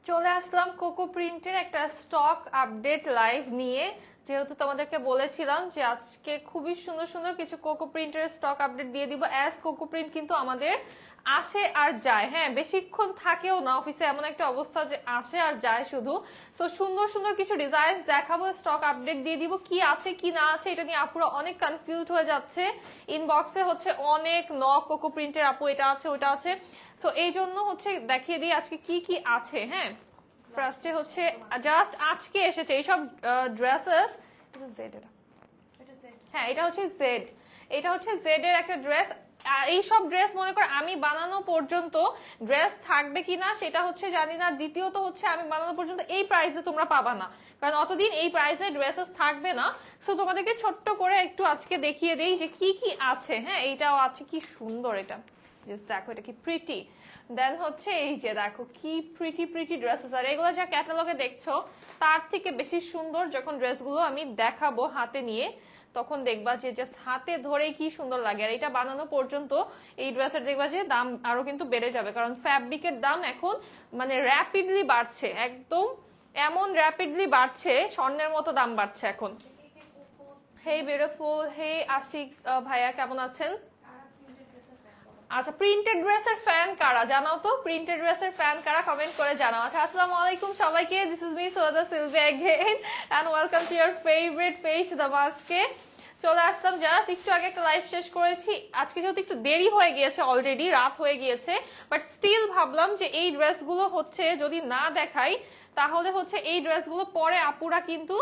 চলে আসলাম কোকো প্রিন্টের একটা স্টক আপডেট লাইভ নিয়ে। যেহেতু তোমাদেরকে বলেছিলাম যে আজকে খুবই সুন্দর সুন্দর কিছু কোকো প্রিন্টের স্টক আপডেট দিয়ে দিব। অ্যাজ কোকো প্রিন্ট কিন্তু আমাদের আসে আর যায়, হ্যাঁ বেশিক্ষণ থাকেও না অফিসে, এমন একটা অবস্থা যে আসে আর যায় শুধু। তো সুন্দর সুন্দর কিছু ডিজাইন দেখাবো, স্টক আপডেট দিয়ে দিব, কি আছে কি না আছে এটা নিয়ে আপুরা অনেক কনফিউজ হয়ে যাচ্ছে। ইনবক্সে হচ্ছে অনেক নক কোকো প্রিন্টের, আপু এটা আছে ওটা আছে। সো এই জন্য হচ্ছে দেখিয়ে দিই আজকে কি কি আছে। হ্যাঁ, ফার্স্টে হচ্ছে জাস্ট আজকে এসেছে এইসব ড্রেসেস। হ্যাঁ এটা হচ্ছে জেড, এটা হচ্ছে জেড এর একটা ড্রেস। আর এইসব ড্রেস মনে করো আমি বানানো পর্যন্ত ড্রেস থাকবে কিনা সেটা হচ্ছে জানি না। দ্বিতীয়ত হচ্ছে আমি বানানো পর্যন্ত এই প্রাইসে তোমরা পাবা না, কারণ অতদিন এই প্রাইসে ড্রেসেস থাকবে না। সো তোমাদেরকে ছোট্ট করে একটু আজকে দেখিয়ে দেই যে কি কি আছে। হ্যাঁ এইটাও আছে, কি সুন্দর এটা, জাস্ট দেখো এটা কি প্রিটি। দেন হচ্ছে এই যে দেখো কি প্রিটি প্রিটি ড্রেসেস, আর এগুলো যা ক্যাটালগে দেখছো তার থেকে বেশি সুন্দর যখন ড্রেসগুলো আমি দেখাবো হাতে নিয়ে, তখন দেখবা যে জাস্ট হাতে ধরে কি সুন্দর লাগে। আর এটা বানানো পর্যন্ত এই ড্রেসের দেখবা যে দাম আরো কিন্তু বেড়ে যাবে, কারণ ফ্যাব্রিকের দাম এখন মানে র্যাপিডলি বাড়ছে, একদম এমন র্যাপিডলি বাড়ছে, স্বর্ণের মতো দাম বাড়ছে এখন। হেই বিউটিফুল, হেই আশিক ভাইয়া কেমন আছেন? আচ্ছা, প্রিন্টেড ড্রেসের ফ্যান কারা জানাও তো, প্রিন্টেড ড্রেসের ফ্যান কারা কমেন্ট করে জানাও। আচ্ছা, আসসালামু আলাইকুম সবাইকে, this is me Soda Silvi again and welcome to your favourite page the মাস্কে। চলে আসলাম জাস্ট একটু আগে একটা লাইভ শেষ করেছি। আজকে যেহেতু একটু দেরি হয়ে গিয়েছে, অলরেডি রাত হয়ে গিয়েছে, বাট স্টিল ভাবলাম যে এই ড্রেসগুলো হচ্ছে যদি না দেখাই তাহলে হচ্ছে এই ড্রেসগুলো পরে আপুরা কিন্তু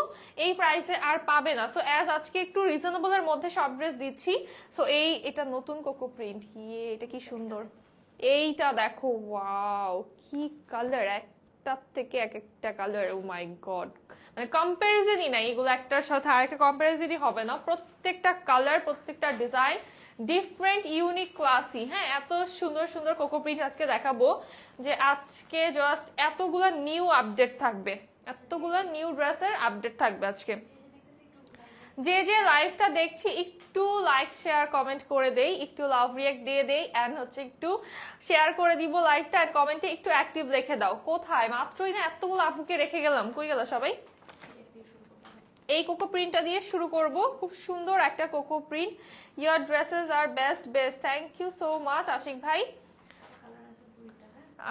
এই প্রাইসে আর পাবে না। সো অ্যাজ আজকে একটু রিজনেবল এর মধ্যে সব ড্রেস দিচ্ছি। সো এটা নতুন কোকো প্রিন্ট, এটা কি সুন্দর, এইটা দেখো ওয়াও কি কালার, একটার থেকে এক একটা কালার, ও মাই গড, মানে কম্পারিজনই নাই, এগুলো একটার সাথে আরেকটা কম্পারিজনই হবে না। প্রত্যেকটা কালার প্রত্যেকটা ডিজাইন ডিফারেন্ট ইউনিক ক্লাসি। হ্যাঁ, এত সুন্দর সুন্দর কোকো প্রিন্ট আজকে দেখাবো যে আজকে জাস্ট এতগুলো নিউ আপডেট থাকবে, এতগুলো নিউ ড্রেসের আপডেট থাকবে আজকে। যে যে লাইভটা দেখছি একটু লাইক শেয়ার কমেন্ট করে দেই, একটু লাভ রিয়াক্ট দিয়ে দেই, এন্ড হচ্ছে একটু শেয়ার করে দিব লাইভটা, এন্ড কমেন্টে একটু অ্যাক্টিভ রেখে দাও। কোথায় মাত্রই না এতগুলো আপুকে রেখে গেলাম, কই গেল সবাই? এই কোকো প্রিন্টটা দিয়ে শুরু করব, খুব সুন্দর একটা কোকো প্রিন্ট। ইয়ার ড্রেসেস আর best best, thank you so much Ashiq ভাই।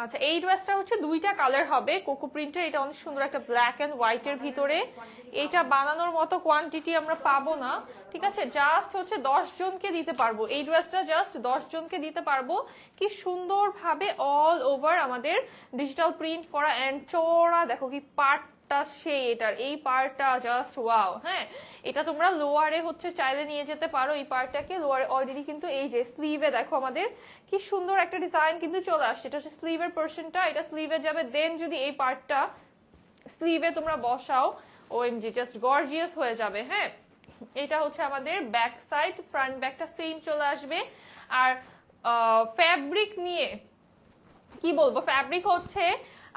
আচ্ছা, এই ড্রেসটা হচ্ছে দুইটা কালার হবে কোকো প্রিন্টের, এটা অনেক সুন্দর একটা ব্ল্যাক এন্ড হোয়াইট এর ভিতরে। এটা বানানোর মতো কোয়ান্টিটি আমরা পাবো না, ঠিক আছে, জাস্ট হচ্ছে 10 জনকে দিতে পারবো এই ড্রেসটা, জাস্ট 10 জনকে দিতে পারবো। কি সুন্দর ভাবে অল ওভার আমাদের ডিজিটাল প্রিন্ট করা, এন্ড চওড়া দেখো কি পার্টটা, সেই এটার এই পার্টটা জাস্ট ওয়াও। হ্যাঁ, এটা তোমরা লোয়ারে হচ্ছে চাইলে নিয়ে যেতে পারো এই পার্টটাকে, লোয়ারে অলরেডি কিন্তু এই যে স্লিভে দেখো আমাদের কি সুন্দর একটা ডিজাইন কিন্তু চলে আসছে, এটা হচ্ছে স্লিভের পোরশনটা, এটা স্লিভে যাবে। দেন যদি এই পার্টটা স্লিভে তোমরা বসাও, ওএমজি জাস্ট গর্জিয়াস হয়ে যাবে। হ্যাঁ, এটা হচ্ছে আমাদের ব্যাক সাইড, ফ্রন্ট ব্যাকটা সেম চলে আসবে। আর ফ্যাব্রিক নিয়ে কি বলবো, ফ্যাব্রিক হচ্ছে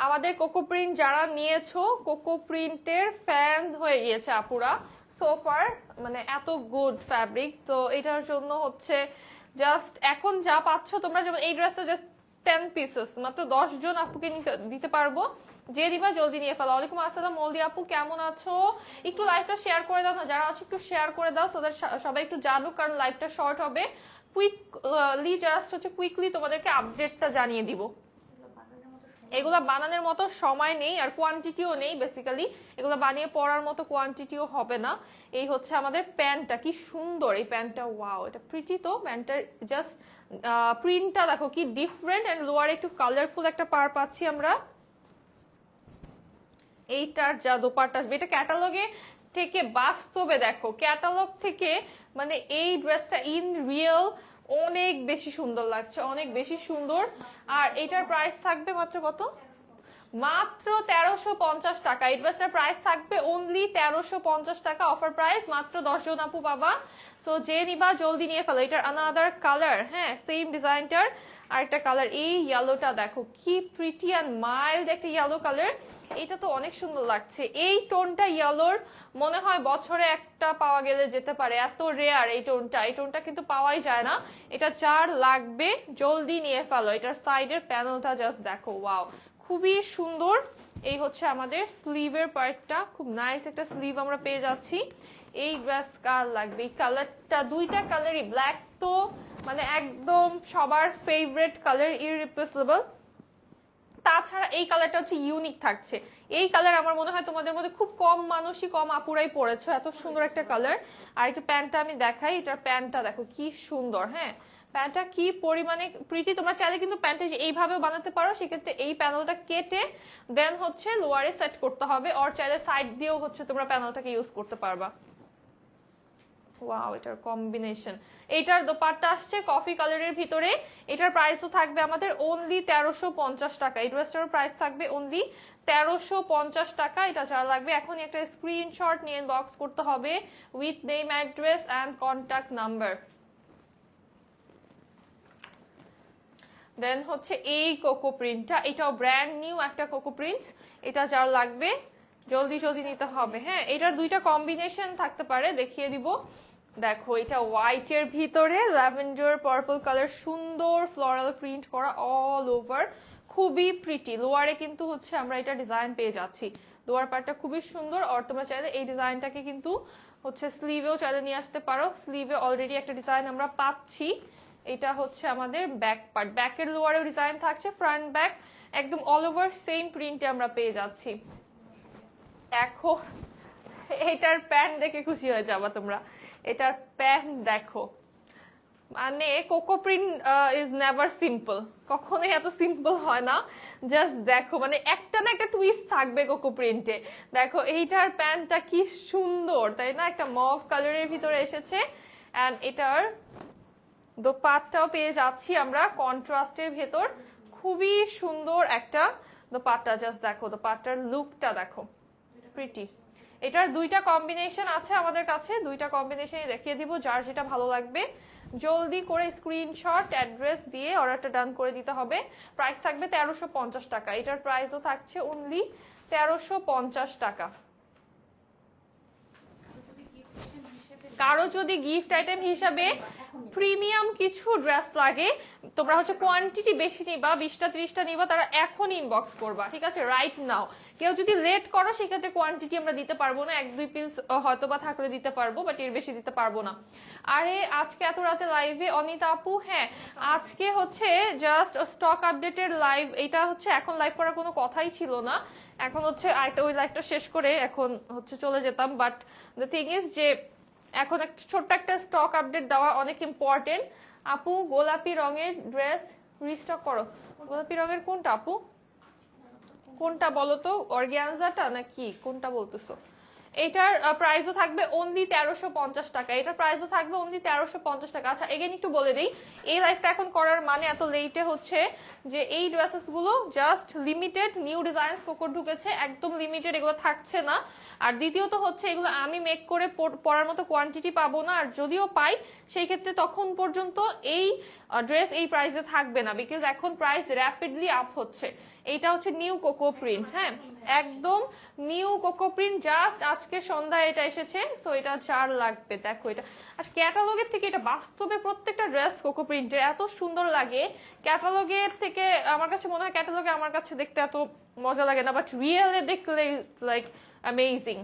আমাদের কোকো প্রিন্ট যারা নিয়েছো, কোকো প্রিন্টের ফ্যান হয়ে গিয়েছে আপুরা সোফার, মানে এত গুড ফ্যাব্রিক। তো এটার জন্য হচ্ছে জাস্ট এখন যা পাচ্ছ তোমরা, যেমন এই ড্রেসটা জাস্ট 10 পিসেস, মাত্র 10 জন আপুকে দিতে পারবো, যে দিবা জলদি নিয়ে ফেলো। ওয়ালাইকুম আসসালাম মলদি আপু, কেমন আছো? একটু লাইভটা শেয়ার করে দাও না, যারা আছো একটু শেয়ার করে দাও, সবাই একটু জানুক, কারণ লাইভটা শর্ট হবে। কুইকলি জাস্ট হচ্ছে কুইকলি তোমাদেরকে আপডেটটা জানিয়ে দিব। এগুলা বানানোর মতো সময় নেই আর কোয়ান্টিটিও নেই, বেসিক্যালি এগুলো বানিয়ে পড়ার মতো কোয়ান্টিটিও হবে না। এই হচ্ছে আমাদের প্যান্টটা, কি সুন্দর এই প্যান্টটা, ওয়াও এটা প্রিটি। তো প্যান্টটার জাস্ট প্রিন্টটা দেখো কি ডিফারেন্ট, এন্ড লোয়ারে একটু কালারফুল একটা পার পাচ্ছি আমরা। এইটার যা দোপাট্টা আসবে, এটা ক্যাটালগে থেকে বাস্তবে দেখো, ক্যাটালগ থেকে মানে এই ড্রেসটা ইন রিয়েল অনেক বেশি সুন্দর লাগছে, অনেক বেশি সুন্দর। আর এটার প্রাইস থাকবে মাত্র কত? মাত্র 1350 টাকা। এই ড্রেসটার প্রাইস থাকবে অনলি 1350 টাকা, অফার প্রাইস, মাত্র 10 জন আপু পাবা। সো যে নিবা জলদি নিয়ে ফেলো। এটার আনাদার কালার, হ্যাঁ সেম ডিজাইনটার আরেকটা কালার, এই ইয়েলোটা দেখো কি প্রিটি অ্যান্ড মাইল্ড একটা ইয়েলো কালার, এটা তো অনেক সুন্দর লাগছে। এই টোনটা ইয়েলোর মনে হয় বছরে একটা পাওয়া গেলে যেতে পারে, এত রেয়ার এই টোনটা, এই টোনটা কিন্তু পাওয়াই যায় না। এটা যার লাগবে জলদি নিয়ে ফেলো। এটার সাইডের প্যানেলটা জাস্ট দেখো, ওয়াও খুবই সুন্দর। এই হচ্ছে আমাদের স্লিভের পার্টটা, খুব নাইস একটা স্লিভ আমরা পেয়ে যাচ্ছি। এই ড্রেস কার লাগবে, এই কালারটা, দুইটা কালারই ব্ল্যাক তো মানে একদম সবার ফেভারিট কালার, ইররিপ্লেসেবল। তাছাড়া এই কালারটা হচ্ছে ইউনিক থাকছে। এই কালার আমার মনে হয় তোমাদের মধ্যে খুব কম মানুষই, কম আপুরাই পরেছো, এত সুন্দর একটা কালার। আর একটা প্যান্টটা আমি দেখাই, এটার প্যান্টটা দেখো কি সুন্দর। হ্যাঁ, প্যান্টটা কি পরিমাণে প্রীতি। তোমরা চাইলে কিন্তু প্যান্টটা এইভাবেও বানাতে পারো, সেক্ষেত্রে এই প্যানেলটা কেটে দেন হচ্ছে লোয়ারে সেট করতে হবে, আর চাইলে সাইড দিয়েও হচ্ছে তোমরা প্যানেলটাকে ইউজ করতে পারবা। ওয়াও, এটার কম্বিনেশন। এটার দোপাট্টা আসছে কফি কালারের ভিতরে। এটার প্রাইসও থাকবে আমাদের অনলি 1350 টাকা। এই ড্রেসটার প্রাইস থাকবে অনলি 1350 টাকা। এটা যারা লাগবে এখনই একটা স্ক্রিনশট নিয়ে ইনবক্স করতে হবে with name, address and contact number. Then হচ্ছে এই কোকো প্রিন্টটা, এটাও ব্র্যান্ড নিউ একটা কোকো প্রিন্টস। এটা যার লাগবে জলদি জলদি নিতে হবে। হ্যাঁ, এটার দুইটা কম্বিনেশন থাকতে পারে, দেখিয়ে দিব। দেখো, এটা হোয়াইটের ভিতরে ল্যাভেন্ডার পার্পল কালার, সুন্দর ফ্লোরাল প্রিন্ট করা অল ওভার, খুবই প্রিটি। লোয়ারে কিন্তু হচ্ছে আমরা এটা ডিজাইন পেয়ে যাচ্ছি। লোয়ার পার্টটা খুবই সুন্দর। আর তোমরা চাইলে এই ডিজাইনটাকে কিন্তু হচ্ছে স্লিভেও চাইলে নিয়ে আসতে পারো। স্লিভে অলরেডি একটা ডিজাইন আমরা পাচ্ছি। এটা হচ্ছে আমাদের ব্যাক পার্ট, ব্যাকের লোয়ারেও ডিজাইন থাকছে, ফ্রন্ট ব্যাক একদম অল ওভার সেম প্রিন্টে আমরা পেয়ে যাচ্ছি। এখন এটার প্যান্ট দেখে খুশি হয়ে যাবা তোমরা। এটার প্যান্ট দেখো, মানে cocoa print is never simple, কখনোই এত সিম্পল হয় না। জাস্ট দেখো, মানে একটা না একটা টুইস্ট থাকবে কোকো প্রিন্টে। দেখো এইটার প্যান্টটা কি সুন্দর, তাই না? একটা মভ কালারের ভিতরে এসেছে। এন্ড এটার দোপাট্টাও পেয়ে যাচ্ছি আমরা কন্ট্রাস্টের ভেতর, খুবই সুন্দর একটা দোপাট্টা। জাস্ট দেখো দোপাট্টার লুকটা দেখো, প্রিটি। এটার দুইটা কম্বিনেশন আছে আমাদের কাছে, দুইটা কম্বিনেশনই দেখিয়ে দিব। যার যেটা ভালো লাগবে জলদি করে স্ক্রিনশট অ্যাড্রেস দিয়ে অর্ডারটা ডান করে দিতে হবে। প্রাইস থাকবে 1350 টাকা। এটার প্রাইসও থাকছে অনলি 1350 টাকা। কারো যদি গিফট আইটেম হিসাবে প্রিমিয়াম কিছু ড্রেস লাগে, তোমরা হচ্ছে কোয়ান্টিটি বেশি নিবা, 20টা 30টা নিবা, তারা এখন ইনবক্স করবা, ঠিক আছে? Right now. কেউ যদি লেট করো সেক্ষেত্রে কোয়ান্টিটি আমরা দিতে পারবো না, 1-2 পিস হয়তো বা থাকলে দিতে পারবো, বাট এর বেশি দিতে পারবো না। আরে আজকে এত রাতে লাইভে অনিতা আপু? হ্যাঁ, আজকে হচ্ছে জাস্ট স্টক আপডেটের লাইভ। এটা হচ্ছে এখন লাইভ করার কোনো কথাই ছিল না, এখন হচ্ছে আরেকটা ওই লাইভটা শেষ করে এখন হচ্ছে চলে যেতাম। বাট দ্য থিং ইজ যে এখন একটা ছোট্ট একটা স্টক আপডেট দেওয়া অনেক ইম্পর্টেন্ট। আপু গোলাপি রঙের ড্রেস রিস্টক করো। গোলাপি রঙের কোনটা আপু? কোনটা বলো তো, অর্গানজাটা নাকি কোনটা বলতেছো? এটার প্রাইসও থাকবে অনলি 1350 টাকা। এটার প্রাইসও থাকবে অনলি 1350 টাকা। আচ্ছা, এগেন একটু বলে দিই, এই লাইফটা এখন করার মানে এত লেটে হচ্ছে যে এই ড্রেসেস গুলো just limited, new designs cocoa ঢুকেছে, একদম লিমিটেড, এগুলো থাকছে না। আর দ্বিতীয়ত হচ্ছে এগুলো আমি মেক করে পরার মতো কোয়ান্টিটি পাবো না, আর যদিও পাই সেই ক্ষেত্রে তখন পর্যন্ত এই ড্রেস এই প্রাইসে থাকবে না, বিকজ এখন প্রাইস র্যাপিডলি আপ হচ্ছে। এটা হচ্ছে নিউ কোকো প্রিন্ট। হ্যাঁ, একদম নিউ কোকো প্রিন্ট, জাস্ট আজকে সন্ধ্যায় এটা এসেছে। সো এটা যার লাগবে, দেখো এটা আর ক্যাটালগের থেকে এটা বাস্তবে প্রত্যেকটা ড্রেস কোকো প্রিন্টের এত সুন্দর লাগে। ক্যাটালগের থেকে আমার কাছে মনে হয় ক্যাটালগে আমার কাছে দেখতে এত মজা লাগে না, বাট রিয়েলে দেখলে লাইক অ্যামেজিং।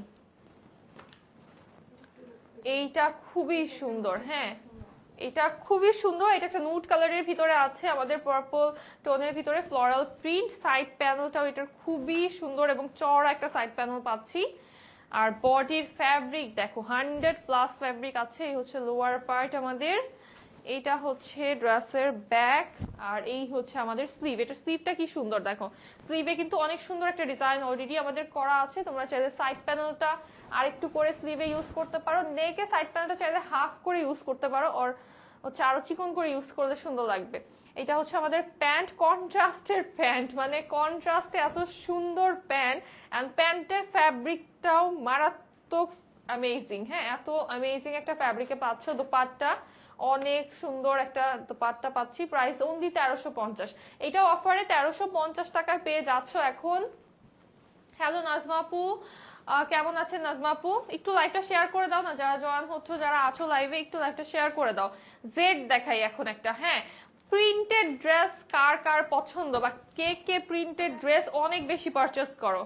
এইটা খুবই সুন্দর। হ্যাঁ, এটা খুবই সুন্দর। এটা একটা নুড কালারের ভিতরে আছে, আমাদের পার্পল টোনের ভিতরে ফ্লোরাল প্রিন্ট। সাইড প্যানেলটাও এটার খুবই সুন্দর এবং চওড়া একটা সাইড প্যানেল পাচ্ছি। আর বডির ফ্যাব্রিক দেখো 100+ ফ্যাব্রিক আছে। এই হচ্ছে লোয়ার পার্ট আমাদের, এইটা হচ্ছে ড্রেসের ব্যাক, আর এই হচ্ছে আমাদের স্লিভ। এটা স্লিভটা কি সুন্দর দেখো, স্লিভে কিন্তু অনেক সুন্দর একটা ডিজাইন অলরেডি আমাদের করা আছে। তোমরা চাইলে সাইড প্যানেলটা আরেকটু করে স্লিভে ইউজ করতে পারো, নেকে সাইড প্যানেলটা চাইলে হাফ করে ইউজ করতে পারো, আর হচ্ছে আরো চিকন করে ইউজ করলে সুন্দর লাগবে। এটা হচ্ছে আমাদের প্যান্ট, কন্ট্রাস্টের প্যান্ট, মানে কন্ট্রাস্টে এত সুন্দর প্যান্ট, এন্ড প্যান্টের ফ্যাব্রিকটাও মারাত্মক অ্যামেজিং। হ্যাঁ, এত অ্যামেজিং একটা ফ্যাব্রিকে পাচ্ছ। দোপাট্টা অনেক সুন্দর একটা দোপাট্টা পাচ্ছি। Price only 1350। এটাও অফারে 1350 টাকায় পেয়ে যাচ্ছ এখন। হ্যালো নাজমা আপু, কেমন আছেন নাজমা আপু? একটু লাইভটা শেয়ার করে দাও না, যারা জয়েন হচ্ছ, যারা আছো লাইভে একটু লাইভটা শেয়ার করে দাও। জেড দেখাই এখন একটা। হ্যাঁ, প্রিন্ট প্রিন্টেড ড্রেস কার কার পছন্দ বা কে কে প্রিন্টেড ড্রেস অনেক বেশি পারচেজ করো?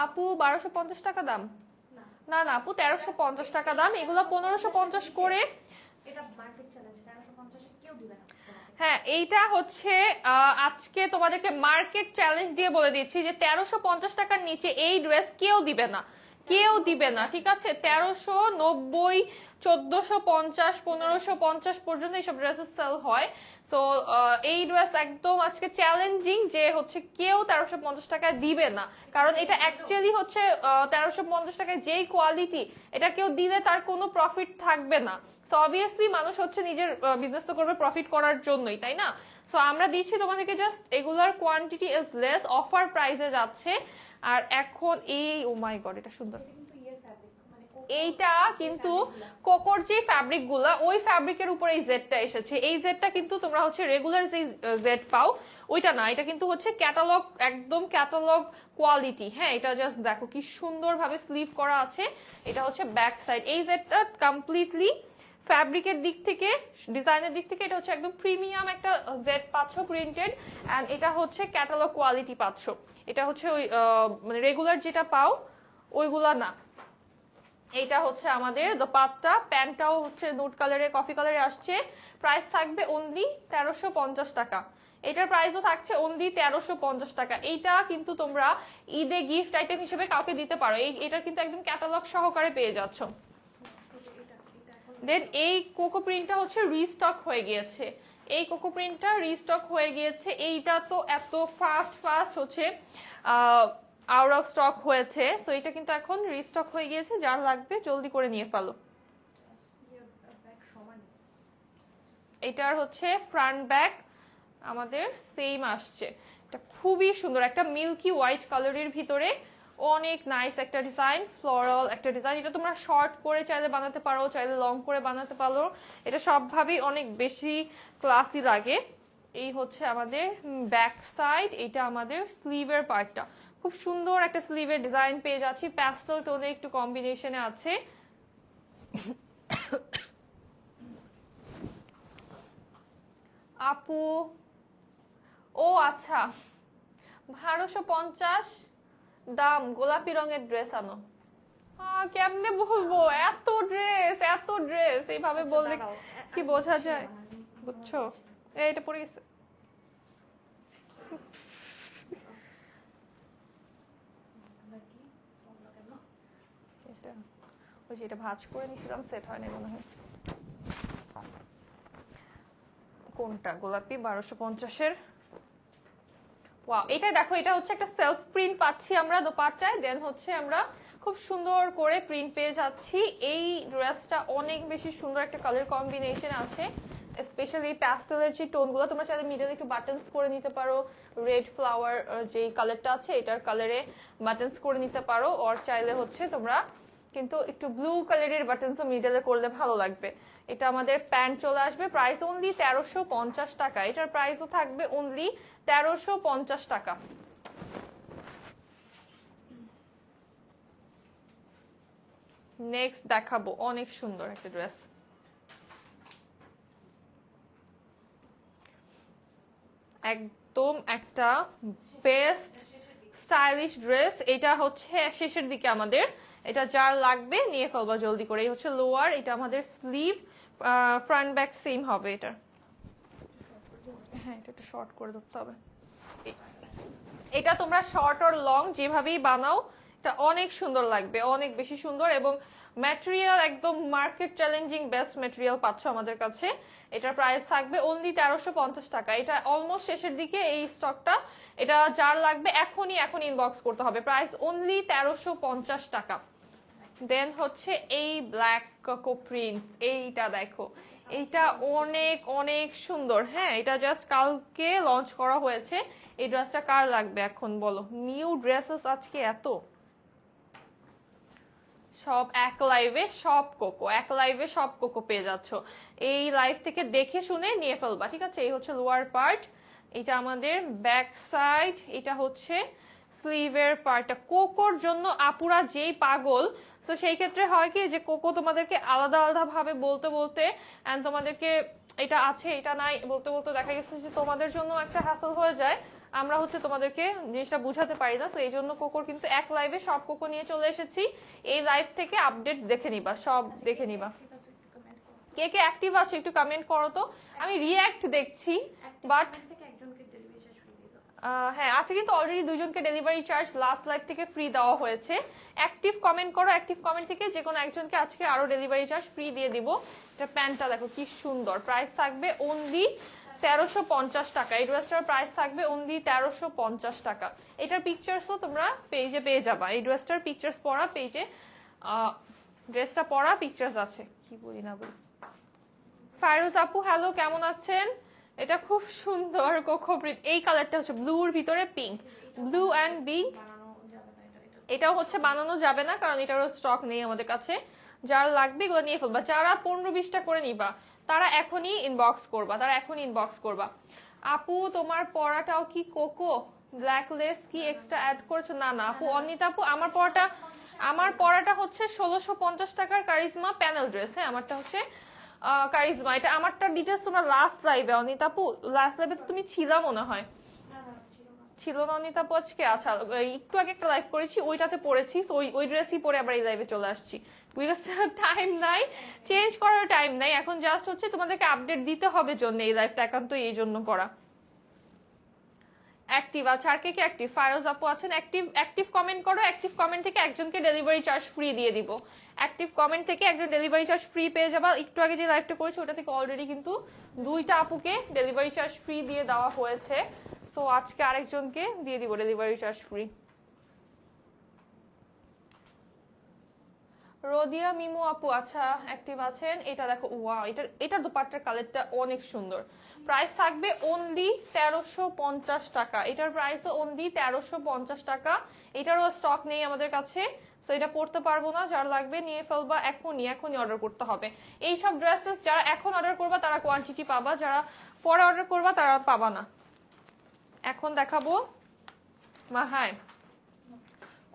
আপু 1250 টাকা দাম? না না আপু 1350 টাকা দাম, এগুলো 1550 করে। হ্যাঁ এইটা হচ্ছে আজকে তোমাদেরকে মার্কেট চ্যালেঞ্জ দিয়ে বলে দিচ্ছি যে 1350 টাকার নিচে এই ড্রেস কেউ দিবে না, কেউ দিবে না, ঠিক আছে? 1390, 1450, 1550 পর্যন্ত এইসব ড্রেসেস সেল হয়। সো এই ড্রেস একদম আজকে চ্যালেঞ্জিং যে হচ্ছে কেউ 1350 টাকায় দিবে না, কারণ এটা অ্যাকচুয়ালি হচ্ছে 1350 টাকায় যেই কোয়ালিটি, এটা কেউ দিলে তার কোনো প্রফিট থাকবে না। সো অবভিয়াসলি মানুষ হচ্ছে নিজের বিজনেস তো করবে প্রফিট করার জন্যই, তাই না? সো আমরা দিচ্ছি তোমাদেরকে জাস্ট এগুলার কোয়ান্টিটি ইজ লেস, অফার প্রাইসে যাচ্ছে। আর এখন এই ও মাই গড এটা সুন্দর, এইটা কিন্তু কোকোর যে ফ্যাব্রিক গুলা ওই ফ্যাব্রিকের উপরে এই জেডটা এসেছে। এই জেডটা কিন্তু তোমরা হচ্ছে রেগুলার যে জেড পাও ওইটা না, এটা কিন্তু হচ্ছে ক্যাটালগ, একদম ক্যাটালগ কোয়ালিটি। হ্যাঁ এটা জাস্ট দেখো কি সুন্দর ভাবে স্লিভ করা আছে। এটা হচ্ছে ব্যাক সাইড। এই জেডটা কমপ্লিটলি ফ্যাব্রিকের দিক থেকে, ডিজাইনের দিক থেকে এটা হচ্ছে একদম প্রিমিয়াম একটা জেড পাচ্ছ প্রিন্টেড, এন্ড এটা হচ্ছে ক্যাটালগ কোয়ালিটি পাচ্ছ। এটা হচ্ছে ওই মানে রেগুলার যেটা পাও ওইগুলা না। এইটা হচ্ছে আমাদের দোপাট্টা, প্যান্টটাও হচ্ছে নুট কালারে, কফি কালারে আসছে। প্রাইস থাকবে অনলি 1350 টাকা। এটার প্রাইসও থাকছে অনলি 1350 টাকা। এইটা কিন্তু তোমরা ঈদে গিফট আইটেম হিসেবে কাউকে দিতে পারো। এটা কিন্তু একদম ক্যাটালগ সহকারে পেয়ে যাচ্ছ। দেন এই কোকো প্রিন্টটা হচ্ছে রিস্টক হয়ে গিয়েছে, এই কোকো প্রিন্টটা রিস্টক হয়ে গিয়েছে। এইটা তো এত ফাস্ট হচ্ছে আউট অফ স্টক হয়েছে, সো এটা কিন্তু এখন রিস্টক হয়ে গিয়েছে। যার লাগবে জলদি করে নিয়ে ফেলো। এটার হচ্ছে ফ্রন্ট ব্যাক আমাদের সেম আসছে। এটা খুবই সুন্দর, একটা মিল্কি হোয়াইট কালারের ভিতরে অনেক নাইস একটা ডিজাইন, ফ্লোরাল একটা ডিজাইন। এটা তোমরা শর্ট করে চাইলে বানাতে পারো, চাইলে লং করে বানাতে পারো। এটা সবভাবেই অনেক বেশি ক্লাসি লাগে। এই হচ্ছে আমাদের ব্যাক সাইড, এটা আমাদের স্লিভের পার্টটা। খুব সুন্দর একটা স্লিভের ডিজাইন পেয়ে যাচ্ছি, প্যাস্টেল টোনে একটু কম্বিনেশনে আছে। আপু ও আচ্ছা 1250 দাম, গোলাপি রঙের ড্রেস আনো। কেমনে বলবো, এত ড্রেস এত ড্রেস এইভাবে বললে কি বোঝা যায়, বুঝছো? এটা পড়ে গেছে। ওই যে এটা ভাঁজ করে নিছিলাম, সেট হয় না মনে হয়। কোনটা গোলাপি 1250-এর? ওয়াও, এটা দেখো, এটা হচ্ছে একটা সেলফ প্রিন্ট পাচ্ছি আমরা দোপাট্টায়। দেন হচ্ছে আমরা খুব সুন্দর করে প্রিন্ট পেয়ে যাচ্ছি। এই ড্রেসটা অনেক বেশি সুন্দর একটা কালার কম্বিনেশন আছে, স্পেশালি প্যাস্টেলের যে টোনগুলো। তোমরা চাইলে মিডল একটু বাটনস করে নিতে পারো, রেড ফ্লাওয়ার যে কালারটা আছে এটার কালারে বাটনস করে নিতে পারো। আর চাইলে হচ্ছে তোমরা কিন্তু একটু ব্লু কালারের বাটনসও মিডলে করলে ভালো লাগবে। এটা আমাদের প্যান্ট চলে আসবে, প্রাইস অনলি 1350 টাকা। এটার প্রাইসও থাকবে অনলি 1350 টাকা। নেক্সট দেখাবো অনেক সুন্দর একটা ড্রেস, একদম একটা বেস্ট স্টাইলিশ ড্রেস। এটা হচ্ছে শেষের দিকে আমাদের, এটা যার লাগবে নিয়ে ফেলবা জলদি করে। এই হচ্ছে লোয়ার, এটা আমাদের স্লিভ, ফ্রন্ট ব্যাক সেম হবে এটা। হ্যাঁ এটা একটু শর্ট করে ধরতে হবে। এটা তোমরা শর্ট আর লং যেভাবেই বানাও এটা অনেক সুন্দর লাগবে, অনেক বেশি সুন্দর। এবং ম্যাটেরিয়াল একদম মার্কেট চ্যালেঞ্জিং বেস্ট ম্যাটেরিয়াল পাচ্ছ আমাদের কাছে। এটার প্রাইস থাকবে অনলি 1350 টাকা। এটা অলমোস্ট শেষের দিকে এই স্টকটা। এটা যার লাগবে এখনই ইনবক্স করতে হবে। প্রাইস অনলি 1350 টাকা। দেন হচ্ছে এই ব্ল্যাক কোকো প্রিন্ট, এইটা দেখো, এইটা অনেক অনেক সুন্দর। হ্যাঁ এটা জাস্ট কালকে লঞ্চ করা হয়েছে। এই ড্রেসটা কার লাগবে এখন বলো? নিউ ড্রেসেস আজকে এত, সব এক লাইভে সব কোকো, এক লাইভে সব কোকো পেয়ে যাচ্ছ। এই লাইভ থেকে দেখে শুনে নিয়ে ফেলবা, ঠিক আছে? এই হচ্ছে লোয়ার পার্ট, এটা আমাদের ব্যাক সাইড, এটা হচ্ছে স্লিভের পার্টটা। কোকোর জন্য আপুরা যেই পাগল, তো সেই ক্ষেত্রে হয় কি যে কোকো তোমাদেরকে আলাদা আলাদা ভাবে বলতে বলতে এন্ড তোমাদেরকে এটা আছে এটা নাই বলতে বলতে দেখা গেছে যে তোমাদের জন্য একটা হ্যাসল হয়ে যায়, আমরা হচ্ছে তোমাদেরকে জিনিসটা বুঝাতে পারি না। তো এই জন্য কোকোর কিন্তু এক লাইভে সব কোকো নিয়ে চলে এসেছি, এই লাইভ থেকে আপডেট দেখে নিবা, সব দেখে নিবা। কে কে অ্যাক্টিভ আছে একটু কমেন্ট করো তো, আমি রিঅ্যাক্ট দেখছি বাট হ্যাঁ আছে কিন্তু অলরেডি 2জনকে ডেলিভারি চার্জ লাস্ট লাইভ থেকে ফ্রি দেওয়া হয়েছে। অ্যাক্টিভ কমেন্ট করো, অ্যাক্টিভ কমেন্ট থেকে যে কোনো একজনকে আজকে আরো ডেলিভারি চার্জ ফ্রি দিয়ে দিব। এটা প্যান্টটা দেখো কি সুন্দর, প্রাইস থাকবে অনলি 1350 টাকা। এই ড্রেসটার প্রাইস থাকবে অনলি 1350 টাকা। এটার পিকচার্সও তোমরা পেজে পেয়ে যাবা, এই ড্রেসটার পিকচার্স পড়া পেজে, ড্রেসটা পড়া পিকচার্স আছে, কি বলি না বলি। ফায়রুজ আপু হ্যালো, কেমন আছেন? এটা খুব সুন্দর কোকো প্রিন্ট, এই কালারটা হচ্ছে ব্লুর ভিতরে পিঙ্ক, ব্লু অ্যান্ড পিঙ্ক। এটাও হচ্ছে বানানো যাবে না কারণ এটারও স্টক নেই আমাদের কাছে। যার লাগবে এগুলো নিয়ে ফেলবা, যারা 15-20টা করে নিবা তারা এখনই ইনবক্স করবা, তারা এখনই ইনবক্স করবা। আপু তোমার পরাটাও কি কোকো ব্ল্যাক লেস কি এক্সট্রা অ্যাড করেছো? না না আপু, অনিতা আপু আমার পরাটা হচ্ছে 1650 টাকার কারিজমা প্যানেল ড্রেস। হ্যাঁ আমারটা হচ্ছে কারিজমা, এটা আমারটা ডিটেলস তোমরা লাস্ট লাইভে, অনিতা আপু লাস্ট লাইভে তো তুমি ছিলা মনে হয়, ছিল না অনিতা আপু আজকে? আচ্ছা একটু আগে একটা লাইভ করেছি ওইটাতে পড়েছি, ওই ড্রেসই পরে আবার এই লাইভে চলে আসছি। টাইম নাই, চেঞ্জ করার টাইম নাই, এখন জাস্ট হচ্ছে তোমাদেরকে আপডেট দিতে হবে জন্য এই লাইভটা একান্ত এই জন্য করা। অ্যাক্টিভ আছে আর কে কে অ্যাক্টিভ? ফায়রোজ আপু আছেন অ্যাক্টিভ, অ্যাক্টিভ কমেন্ট করো, অ্যাক্টিভ কমেন্ট থেকে একজনকে ডেলিভারি চার্জ ফ্রি দিয়ে দিব। অ্যাক্টিভ কমেন্ট থেকে একজন ডেলিভারি চার্জ ফ্রি পেয়ে যাবা। একটু আগে যে লাইভটা করেছি ওটা থেকে অলরেডি কিন্তু 2টা আপুকে ডেলিভারি চার্জ ফ্রি দিয়ে দেওয়া হয়েছে, সো আজকে আরেকজনকে দিয়ে দিব ডেলিভারি চার্জ ফ্রি। রোদিয়া মিমু আপু আচ্ছা অ্যাক্টিভ আছেন। এটা দেখো ওয়াও, এটার দুপাট্টার কালারটা অনেক সুন্দর। প্রাইস থাকবে অনলি 1350 টাকা, এটার প্রাইসও অনলি 1350 টাকা। এটারও স্টক নেই আমাদের কাছে, তো এটা পড়তে পারবো না, যার লাগবে নিয়ে ফেলবা এখনই, এখনই অর্ডার করতে হবে। এইসব ড্রেসেস যারা এখন অর্ডার করবা তারা কোয়ান্টিটি পাবা, যারা পরে অর্ডার করবা তারা পাবা না। এখন দেখাবো মাহায়,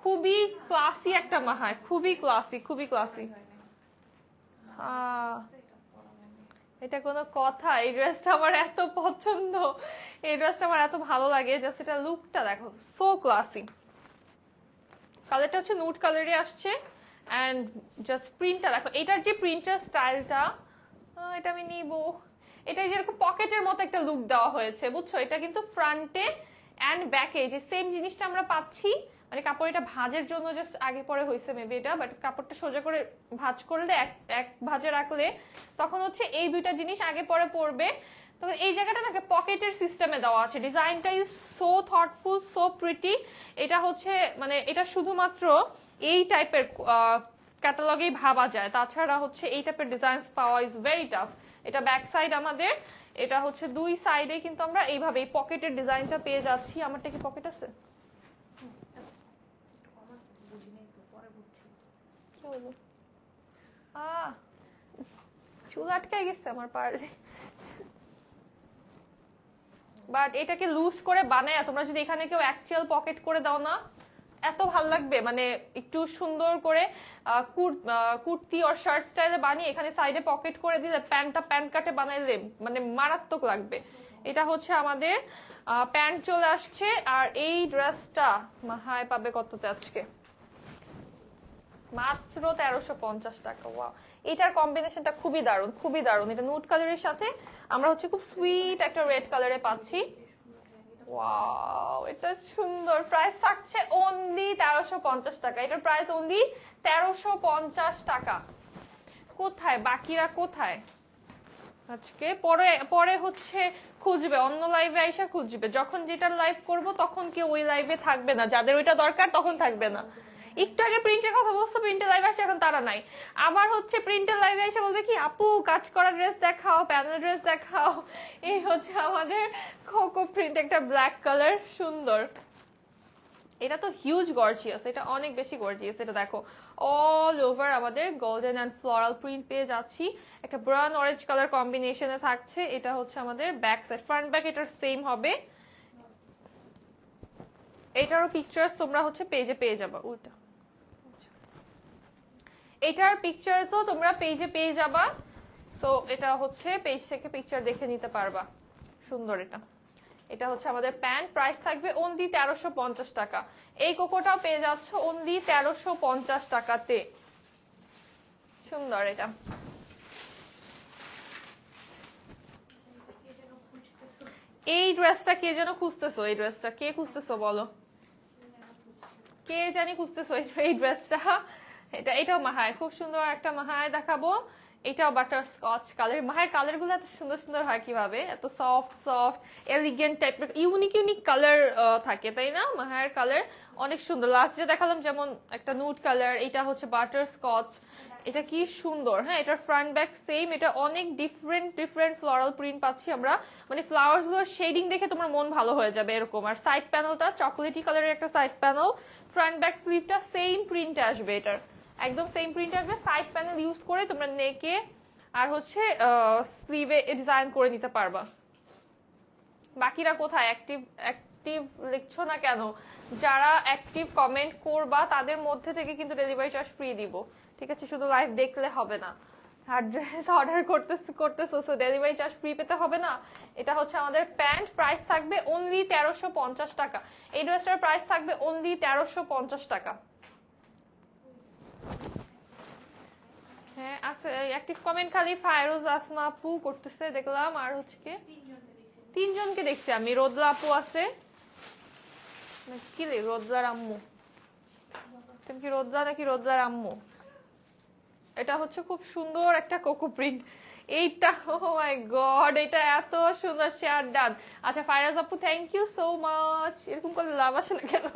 খুবই ক্লাসি একটা মাহায়, খুবই ক্লাসি, খুবই ক্লাসি। এটা কোনো কথা? এই ড্রেসটা আমার এত পছন্দ, এই ড্রেসটা আমার এত ভালো লাগে, জাস্ট এটা লুকটা দেখো, সো ক্লাসি। কালারটা হচ্ছে নুড কালারে আসছে এন্ড জাস্ট প্রিন্টটা দেখো, এটার যে প্রিন্টার স্টাইলটা, এটা আমি নিব। এটা যেরকম পকেটের মতো একটা লুক দেওয়া হয়েছে বুঝছো, এটা কিন্তু ফ্রন্টে এন্ড ব্যাকে যে সেম জিনিসটা আমরা পাচ্ছি, মানে কাপড় এটা ভাঁজের জন্য জাস্ট আগে পরে হয়েছে মেবি এটা, বাট কাপড়টা সোজা করে ভাঁজ করলে এক ভাঁজে রাখলে তখন হচ্ছে এই দুইটা জিনিস আগে পরে পড়বে। তো এই জায়গাটা না একটা পকেটের সিস্টেমে দেওয়া আছে, ডিজাইনটা is so thoughtful, so pretty. এটা হচ্ছে মানে এটা শুধুমাত্র এই টাইপের ক্যাটালগেই ভাবা যায়, তাছাড়া হচ্ছে এই টাইপের ডিজাইন পাওয়া ইজ ভেরি টাফ। এটা ব্যাক সাইড আমাদের, এটা হচ্ছে দুই সাইডে কিন্তু আমরা এইভাবে এই পকেটের ডিজাইনটা পেয়ে যাচ্ছি। আমারটা কি পকেট আছে? চুল আটকায় গেছে আমার পারে, বাট এটাকে লুজ করে বানায় তোমরা যদি এখানে কেউ অ্যাকচুয়াল পকেট করে দাও না, এত ভাল লাগবে। মানে একটু সুন্দর করে কুর্তি আর শার্ট স্টাইলে বানিয়ে এখানে সাইডে পকেট করে দিলে, প্যান্টটা প্যান্ট কাটে বানাইলে মানে মারাত্মক লাগবে। এটা হচ্ছে আমাদের প্যান্ট চলে আসছে। আর এই ড্রেসটা মাহায় পাবে কততে আজকে? মাত্র 1350 টাকা। ওয়াও, এটার কম্বিনেশনটা খুবই দারুণ, খুবই দারুণ। এটা নুড কালারের সাথে আমরা হচ্ছে খুব সুইট একটা রেড কালারে পাচ্ছি। ওয়াও, এটা সুন্দর। প্রাইস থাকছে অনলি 1350 টাকা, এটার প্রাইস অনলি 1350 টাকা। কোথায় বাকিরা, কোথায়? আজকে পরে হচ্ছে খুঁজবে, অন্য লাইভে আইসা খুঁজবে। যখন যেটার লাইভ করব তখন কেউ ওই লাইভে থাকবে না, যাদের ওইটা দরকার তখন থাকবে না। একটু আগে প্রিন্টের কথা বলছো, প্রিন্টের লাইভ আসছে, এখন তারা নাই। আবার হচ্ছে প্রিন্টের লাইভে এসে বলবে কি আপু কাজ করা ড্রেস দেখাও, প্যানেল ড্রেস দেখাও। এই হচ্ছে আমাদের কোকো প্রিন্ট, একটা ব্ল্যাক কালার, সুন্দর। এটা তো হিউজ গর্জিয়াস, এটা অনেক বেশি গর্জিয়াস। এটা দেখো অল ওভার আমাদের গোল্ডেন এন্ড ফ্লোরাল প্রিন্ট পেয়ে যাচ্ছি, একটা ব্রাউন অরেঞ্জ কালার কম্বিনেশনে থাকছে। এটা হচ্ছে আমাদের ব্যাক সাইড, ফ্রন্ট ব্যাক এটার সেম হবে। এটারও পিকচার্স তোমরা হচ্ছে পেজে পেয়ে যাবা। উল্টা এটার পিকচারসও তোমরা পেজে পেয়ে যাবা। সো এটা হচ্ছে পেজ থেকে পিকচার দেখে নিতে পারবা। সুন্দর এটা। এটা হচ্ছে আমাদের প্যান্ট, প্রাইস থাকবে অনলি 1350 টাকা। এই কোকোটাও পেয়ে যাচ্ছ অনলি 1350 টাকাতে। সুন্দর এটা। এই ড্রেসটা কে যেন খুঁজতেছো? এই ড্রেসটা কে খুঁজতেছো বলো? কে জানি খুঁজতেছো এই ড্রেসটা? এটাও মাহায়, খুব সুন্দর একটা মাহায় দেখাবো। এটাও বাটার স্কচ কালার। মাহায়ের কালার গুলো এত সুন্দর সুন্দর হয় কিভাবে? এত সফট সফট এলিগেন্ট টাইপের ইউনিক ইউনিক কালার থাকে, তাই না? মাহায়ের কালার অনেক সুন্দর। লাস্ট যে দেখালাম যেমন একটা নুড কালার, এটা হচ্ছে বাটার স্কচ। এটা কি সুন্দর। হ্যাঁ, এটার ফ্রন্ট ব্যাক সেম। এটা অনেক ডিফারেন্ট ডিফারেন্ট ফ্লোরাল প্রিন্ট পাচ্ছি আমরা, মানে ফ্লাওয়ার্স গুলোর শেডিং দেখে তোমার মন ভালো হয়ে যাবে এরকম। আর সাইড প্যানেলটা চকোলেটি কালারের একটা সাইড প্যানেল। ফ্রন্ট ব্যাক স্লিভটা সেম প্রিন্টে আসবে, এটার একদম সেম প্রিন্ট আসবে। সাইড প্যানেল ইউজ করে তোমরা নেকে আর হচ্ছে স্লিভে ডিজাইন করে নিতে পারবা। বাকিরা কোথায়? অ্যাক্টিভ লিখছো না কেন? যারা অ্যাক্টিভ কমেন্ট করবা তাদের মধ্যে থেকে কিন্তু ডেলিভারি চার্জ ফ্রি দিব, ঠিক আছে? শুধু লাইভ দেখলে হবে না। আর ড্রেস অর্ডার করতেছো, সো ডেলিভারি চার্জ ফ্রি পেতে হবে না। এটা হচ্ছে আমাদের প্যান্ট, প্রাইস থাকবে অনলি 1350 টাকা। এই ড্রেসটার প্রাইস থাকবে অনলি 1350 টাকা। হ্যাঁ আছে অ্যাক্টিভ কমেন্ট খালি ফায়রুজ আসমা আপু করতেছে দেখলাম। আর হচ্ছে কি তিনজনকে দেখছি আমি। রোদলা আপু আছে, কি রে রোদলার আম্মু? তুমি কি রোদলা নাকি রোদলার আম্মু? এটা হচ্ছে খুব সুন্দর একটা কোকো প্রিন্ট। এইটা ও মাই গড, এটা এত সুন্দর। Share done. আচ্ছা ফায়রাজ আপু থ্যাংক ইউ সো মাচ। এরকম করলে লাভ আসে না কেন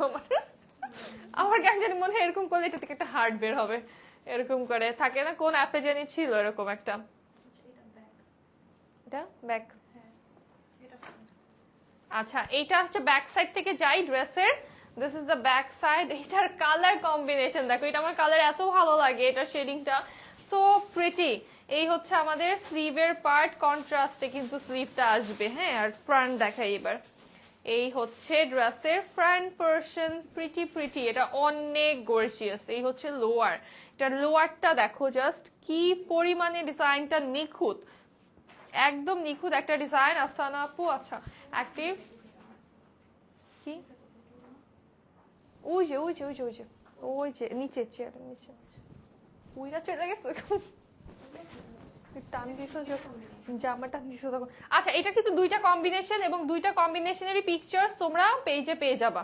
আমার কেন জানি মনে হয় এরকম করলে এটা থেকে একটা হার্ট বের হবে। এরকম করে থাকে না, কোন অ্যাপে জানি ছিল এরকম একটা। এটা ব্যাক। আচ্ছা এইটা হচ্ছে ব্যাক সাইড থেকে যাই ড্রেসের। This is the back side. এটার কালার কম্বিনেশন দেখো, এটা আমার কালার এত ভালো লাগে। এটার শেডিংটা সো প্রিটি। এই হচ্ছে আমাদের স্লিভের পার্ট, কন্ট্রাস্টে কিন্তু স্লিভটা আসবে। হ্যাঁ, আর ফ্রন্ট দেখাই এবার। এই হচ্ছে ড্রেসের ফ্রন্ট পোরশন, প্রিটি প্রিটি। এটা অনেক গর্জিয়াস। এই হচ্ছে লোয়ার। এটার লোয়ারটা দেখো জাস্ট কি পরিমাণে ডিজাইনটা নিখুঁত, একদম নিখুঁত একটা ডিজাইন। আফসানা আপু আচ্ছা অ্যাক্টিভ কি ওই যে ওই যে ওই যে ওই যে ওই যে নিচে চেয়ারের নিচে উইরা চলে গেছে টান দিছো যখন জামা টান দিছো তখন। আচ্ছা এটা কিন্তু দুইটা কম্বিনেশন এবং দুইটা কম্বিনেশনেরই পিকচার্স তোমরা পেজে পেয়ে যাবা।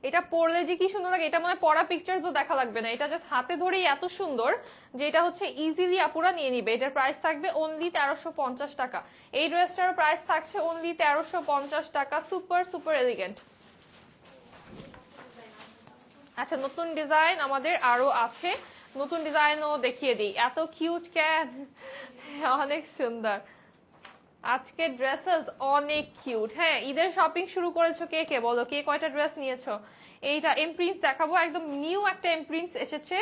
এটা পরলে যে কি সুন্দর লাগে, এটা মনে হয় পরা পিকচার তো দেখা লাগবে না। এটা জাস্ট হাতে ধরেই এত সুন্দর যে এটা হচ্ছে ইজিলি আপুরা নিয়ে নিবে। এটার প্রাইস থাকবে অনলি 1350 টাকা। এই ড্রেসটার প্রাইস থাকছে অনলি 1350 টাকা। Super super elegant. আচ্ছা নতুন ডিজাইন আমাদের আরো আছে, নতুন ডিজাইনও দেখিয়ে দিই। এত কিউট ক্যান, অনেক সুন্দর। আজকে ড্রেসেস অনেক কিউট। হ্যাঁ ঈদের শপিং শুরু করেছো কে কে বলো? কে কয়টা ড্রেস নিয়েছো? এইটা এমপ্রিন্টস দেখাবো, একদম নিউ একটা এমপ্রিন্টস এসেছে।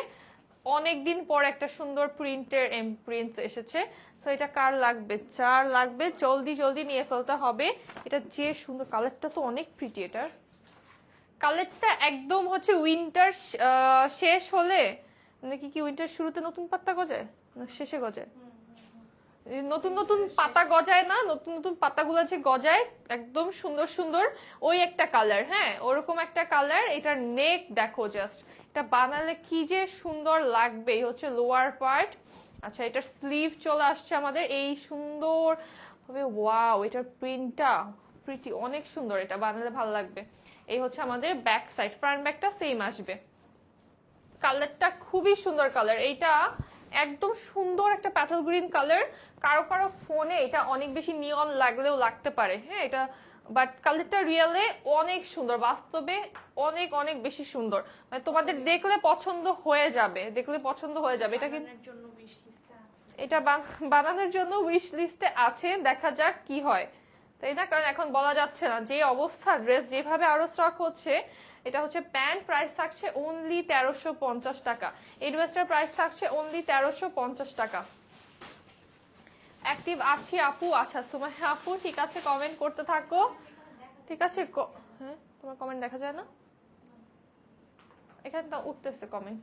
অনেকদিন পর একটা সুন্দর প্রিন্টের এমপ্রিন্টস এসেছে। সো এটা কার লাগবে? যার লাগবে জলদি জলদি নিয়ে ফেলতে হবে। এটা যে সুন্দর কালারটা তো অনেক প্রিটি। এটার কালারটা একদম হচ্ছে উইন্টার শেষ হলে নাকি কি উইন্টার শুরুতে নতুন পাতা গজায় না শেষে গজায়? নতুন নতুন পাতা গজায় না, নতুন নতুন পাতাগুলো যে গজায় একদম সুন্দর সুন্দর ওই একটা কালার। হ্যাঁ ওরকম একটা কালার। এটার নেক দেখো জাস্ট, এটা বানালে কি যে সুন্দর লাগবে। এই হচ্ছে লোয়ার পার্ট। আচ্ছা এটার স্লিভ চলে আসছে আমাদের এই সুন্দর ভাবে। ওয়াও এটার প্রিন্টটা প্রিটি, অনেক সুন্দর। এটা বানালে ভালো লাগবে। এই হচ্ছে আমাদের ব্যাক সাইড, ফ্রন্ট ব্যাকটা সেম আসবে। কালারটা খুবই সুন্দর কালার। এইটা একদম সুন্দর একটা প্যাটেল গ্রিন কালার। কারো কারো ফোনে এটা অনেক বেশি নিয়ন লাগলেও লাগতে পারে। হ্যাঁ এটা বাট কালারটা রিয়েলে অনেক সুন্দর, বাস্তবে অনেক অনেক বেশি সুন্দর। মানে তোমাদের দেখলে পছন্দ হয়ে যাবে, দেখলে পছন্দ হয়ে যাবে। এটা কিন্তু এটা বানানোর জন্য উইশ লিস্টে আছে, দেখা যাক কি হয়, তাই না? কারণ এখন বলা যাচ্ছে না যে অবস্থা, ড্রেস যেভাবে আরো স্টক হচ্ছে। এটা হচ্ছে প্যান্ট, প্রাইস থাকছে অনলি 1350 টাকা। এই ড্রেসটার প্রাইস থাকছে অনলি 1350 টাকা। অ্যাক্টিভ আছি আপু। আচ্ছা সুমাইয়া আপু ঠিক আছে, কমেন্ট করতে থাকো। ঠিক আছে হ্যাঁ তোমার কমেন্ট দেখা যায় না, এখানে তো উঠতেছে কমেন্ট।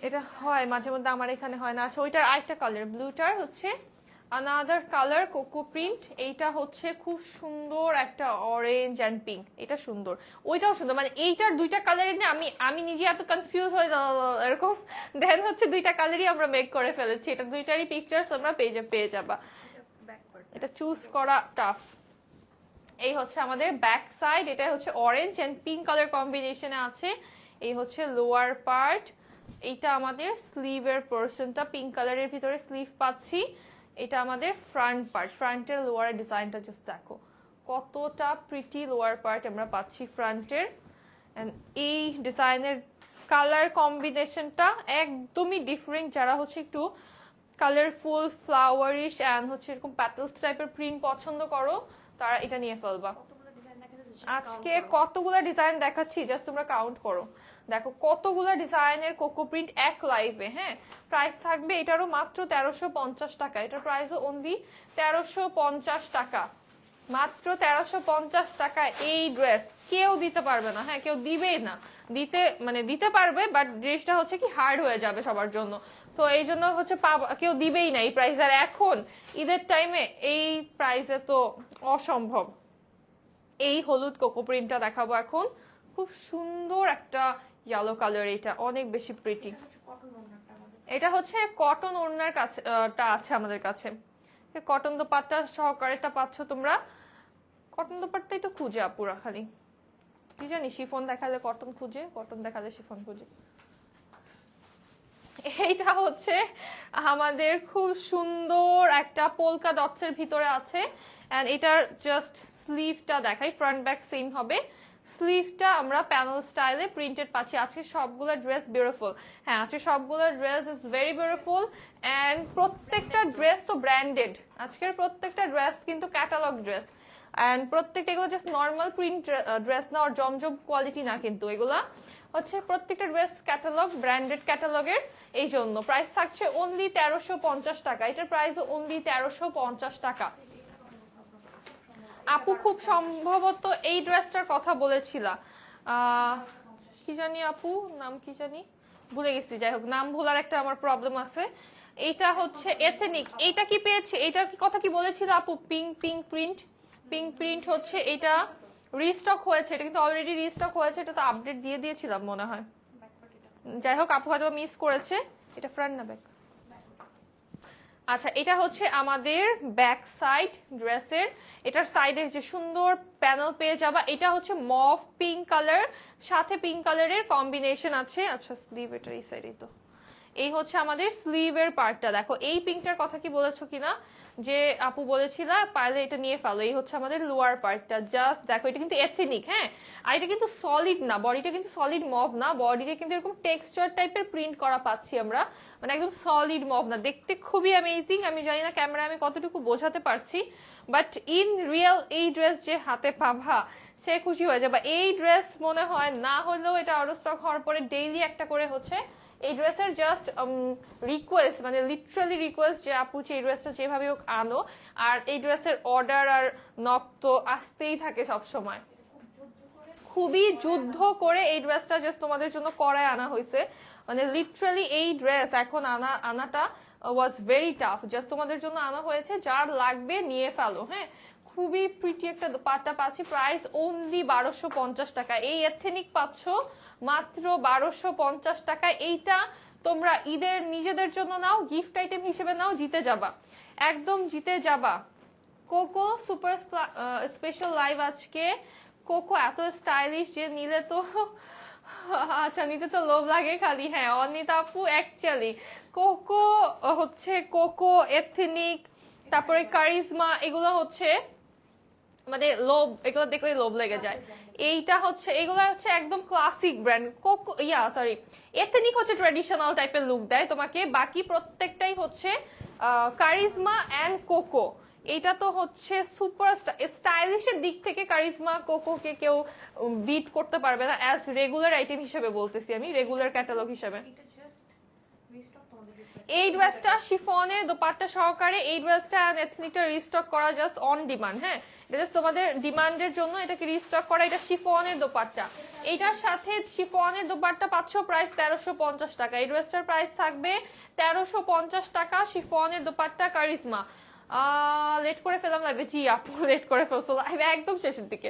এটা হয় মাঝে মধ্যে, আমার এখানে হয় না। আচ্ছা ওইটার আরেকটা কালার, ব্লুটার হচ্ছে আনাদার কালার কোকো প্রিন্ট। এইটা হচ্ছে খুব সুন্দর একটা অরেঞ্জ অ্যান্ড পিঙ্ক, এটা সুন্দর, ওইটাও সুন্দর। মানে এইটার দুইটা কালারের নিয়ে আমি নিজে এত কনফিউজ হয়ে এরকম, দেন হচ্ছে দুইটা কালারই আমরা মেক করে ফেলেছি। এটা দুইটারই পিকচার্স আমরা পেজে পেয়ে যাবা। এটা চুজ করা টাফ। এই হচ্ছে আমাদের ব্যাক সাইড, এটা হচ্ছে অরেঞ্জ এন্ড পিঙ্ক কালার কম্বিনেশনে আছে। এই হচ্ছে লোয়ার পার্ট, এইটা আমাদের স্লিভের পোরশনটা, পিঙ্ক কালারের ভিতরে স্লিভ পাচ্ছি। এটা আমাদের ফ্রন্ট পার্ট, ফ্রন্টের লোয়ার ডিজাইনটা জাস্ট দেখো কতটা প্রিটি লোয়ার পার্ট আমরা পাচ্ছি ফ্রন্টের। এন্ড এই ডিজাইনের কালার কম্বিনেশনটা একদমই ডিফারেন্ট। যারা হচ্ছে একটু কালারফুল ফ্লাওয়ারিশ এন্ড হচ্ছে এরকম প্যাটেলস টাইপের প্রিন্ট পছন্দ করো, তারা এটা নিয়ে ফেলবা। আজকে কতগুলো ডিজাইন দেখাচ্ছি, জাস্ট তোমরা কাউন্ট করো। দেখো কতগুলো ডিজাইনের কোকো প্রিন্ট এক লাইভে। হ্যাঁ, প্রাইস থাকবে এটারও মাত্র 1350 টাকা। এটার প্রাইসও অনলি 1350 টাকা, মাত্র 1350 টাকা। এই ড্রেস কেউ দিতে পারবে না, হ্যাঁ কেউ দিবেই না। দিতে পারবে, বাট ড্রেসটা হচ্ছে কি হার্ড হয়ে যাবে সবার জন্য। তো এই জন্য হচ্ছে কেউ দিবেই না এই প্রাইস। আর এখন ঈদের টাইমে এই প্রাইসে তো অসম্ভব। এই হলুদ কোকো প্রিন্টটা দেখাবো এখন, খুব সুন্দর একটা ইয়েলো কালার, এটা অনেক বেশি প্রিটি। এটা হচ্ছে কটন ওড়নার কাছে আছে আমাদের কাছে, কটন দোপাট্টা সহকারেটা পাচ্ছ তোমরা। কটন দোপাট্টাই তো খুঁজে আপুরা খালি, কি জানি শিফন দেখালে কটন খুঁজে, কটন দেখালে শিফন খুঁজে। এইটা হচ্ছে আমাদের খুব সুন্দর একটা পোলকা ডটস এর ভিতরে আছে। এন্ড এটার জাস্ট স্লিভটা দেখাই, ফ্রন্ট ব্যাক সেম হবে। স্লিভটা আমরা প্যানেল স্টাইলে প্রিন্টেড পাচ্ছি। আজকে সবগুলো ড্রেস বিউটিফুল। হ্যাঁ, আজকে সবগুলো dress is very beautiful and প্রত্যেকটা ড্রেস তো ব্র্যান্ডেড। আজকের প্রত্যেকটা ড্রেস কিন্তু ক্যাটালগ ড্রেস এন্ড প্রত্যেকটা এগুলো জাস্ট নর্মাল প্রিন্ট ড্রেস না, আর জমজম কোয়ালিটি না, কিন্তু এগুলা হচ্ছে প্রত্যেকটা ড্রেস ক্যাটালগ, ব্র্যান্ডেড ক্যাটালগের। এই জন্য প্রাইস থাকছে অনলি 1350 টাকা। এটার প্রাইস অনলি 1350 টাকা। আপু খুব সম্ভবত এই ড্রেসটার কথা বলেছিলা, কি জানি আপু নাম কি জানি ভুলে গেছি, যাই হোক নাম ভুলার একটা আমার প্রবলেম আছে। এইটা হচ্ছে এথেনিক, এইটা কি পেয়েছে, এইটার কি কথা কি বলেছিল আপু? পিঙ্ক প্রিন্ট হচ্ছে এটা রিস্টক হয়েছে, এটা কিন্তু অলরেডি রিস্টক হয়েছে, এটা তো আপডেট দিয়ে দিয়েছিলাম মনে হয়। যাই হোক আপু হয়তো মিস করেছে। এটা ফ্রন্ট না ব্যাক? আচ্ছা, এটা হচ্ছে আমাদের ব্যাক সাইড ড্রেসের। এটার সাইডে যে সুন্দর প্যানেল পেয়ে যাবা। এটা হচ্ছে মভ পিঙ্ক কালার, সাথে পিঙ্ক কালারের কম্বিনেশন আছে। আচ্ছা স্লিভ এটার এই সাইডে তো। এই হচ্ছে আমাদের স্লিভের পার্টটা। দেখো এই পিঙ্কটার কথা কি বলেছো কিনা, যে আপু বলেছিল পারলে এটা নিয়ে ফেলো। এই হচ্ছে আমাদের লোয়ার পার্টটা, জাস্ট দেখো এটা কিন্তু এথনিক। হ্যাঁ, আর এটা কিন্তু সলিড না, বডিটা কিন্তু সলিড মভ না, বডিতে কিন্তু এরকম টেক্সচার টাইপের প্রিন্ট করা পাচ্ছি আমরা, মানে একদম সলিড মভ না। দেখতে খুবই অ্যামেজিং। আমি জানি না ক্যামেরায় আমি কতটুকু বোঝাতে পারছি, বাট ইন রিয়েল এই ড্রেস যে হাতে পাবা সে খুশি হয়ে যাবে। এই ড্রেস মনে হয় না হলেও এটা আউট অফ স্টক হওয়ার পরে ডেইলি একটা করে হচ্ছে এই ড্রেসের জাস্ট রিকোয়েস্ট, মানে লিটারালি রিকোয়েস্ট যে আপু এই ড্রেসটা যেভাবে হোক আনো। আর এই ড্রেসের অর্ডার আর নক তো আসতেই থাকে সব সময়। খুবই যুদ্ধ করে এই ড্রেসটা জাস্ট তোমাদের জন্য করায় আনা হয়েছে। মানে লিটারালি এই ড্রেস এখন আনাটা ওয়াজ ভেরি টাফ, জাস্ট তোমাদের জন্য আনা হয়েছে। যার লাগবে নিয়ে ফেলো। হ্যাঁ, খুবই প্রিটি একটা দোপাট্টা পাচ্ছি, প্রাইস অনলি 1250 টাকা। এই এথেনিক পাচ্ছ মাত্র 1250 টাকা। এইটা তোমরা ঈদের নিজেদের জন্য নাও, গিফট আইটেম হিসেবে নাও, জিতে যাবা, একদম জিতে যাবা। কোকো সুপার স্পেশাল লাইভ আজকে। কোকো এত স্টাইলিশ যে নিলে তো আচ্ছা নিতে তো লোভ লাগে খালি। হ্যাঁ অনিতা আপু অ্যাকচুয়ালি কোকো হচ্ছে কোকো এথনিক, তারপরে কারিজমা, এগুলো হচ্ছে মানে লোভ, এগুলো দেখলে লোভ লেগে যায়। এইটা হচ্ছে এগুলো হচ্ছে একদম classic brand. Cocoa sorry ethnic হচ্ছে ট্র্যাডিশনাল টাইপের লুক দেয় তোমাকে, বাকি প্রত্যেকটাই হচ্ছে কারিজমা এন্ড কোকো। এটা তো হচ্ছে সুপার স্টাইলিশের দিক থেকে কারিজমা কোকোকে কেউ বিট করতে পারবে না, অ্যাজ রেগুলার আইটেম হিসেবে বলতেছি আমি, রেগুলার ক্যাটালগ হিসেবে। এই ড্রেসটা শিফনের দোপাট্টা সহকারে, এই ড্রেসটা এথনিকটা রিস্টক করা জাস্ট অন ডিমান্ড। হ্যাঁ, এটা জাস্ট তোমাদের ডিমান্ডের জন্য এটাকে রিস্টক করা। এটা শিফনের দোপাট্টা, এটার সাথে শিফনের দোপাট্টা পাচ্ছ প্রাইস 1350 টাকা। এই ড্রেসটার প্রাইস থাকবে 1350 টাকা। শিফনের দোপাট্টা কারিজমা। লেট করে ফেলাম লাইভে? জি আপু লেট করে ফেলছো লাইভে, একদম শেষের দিকে।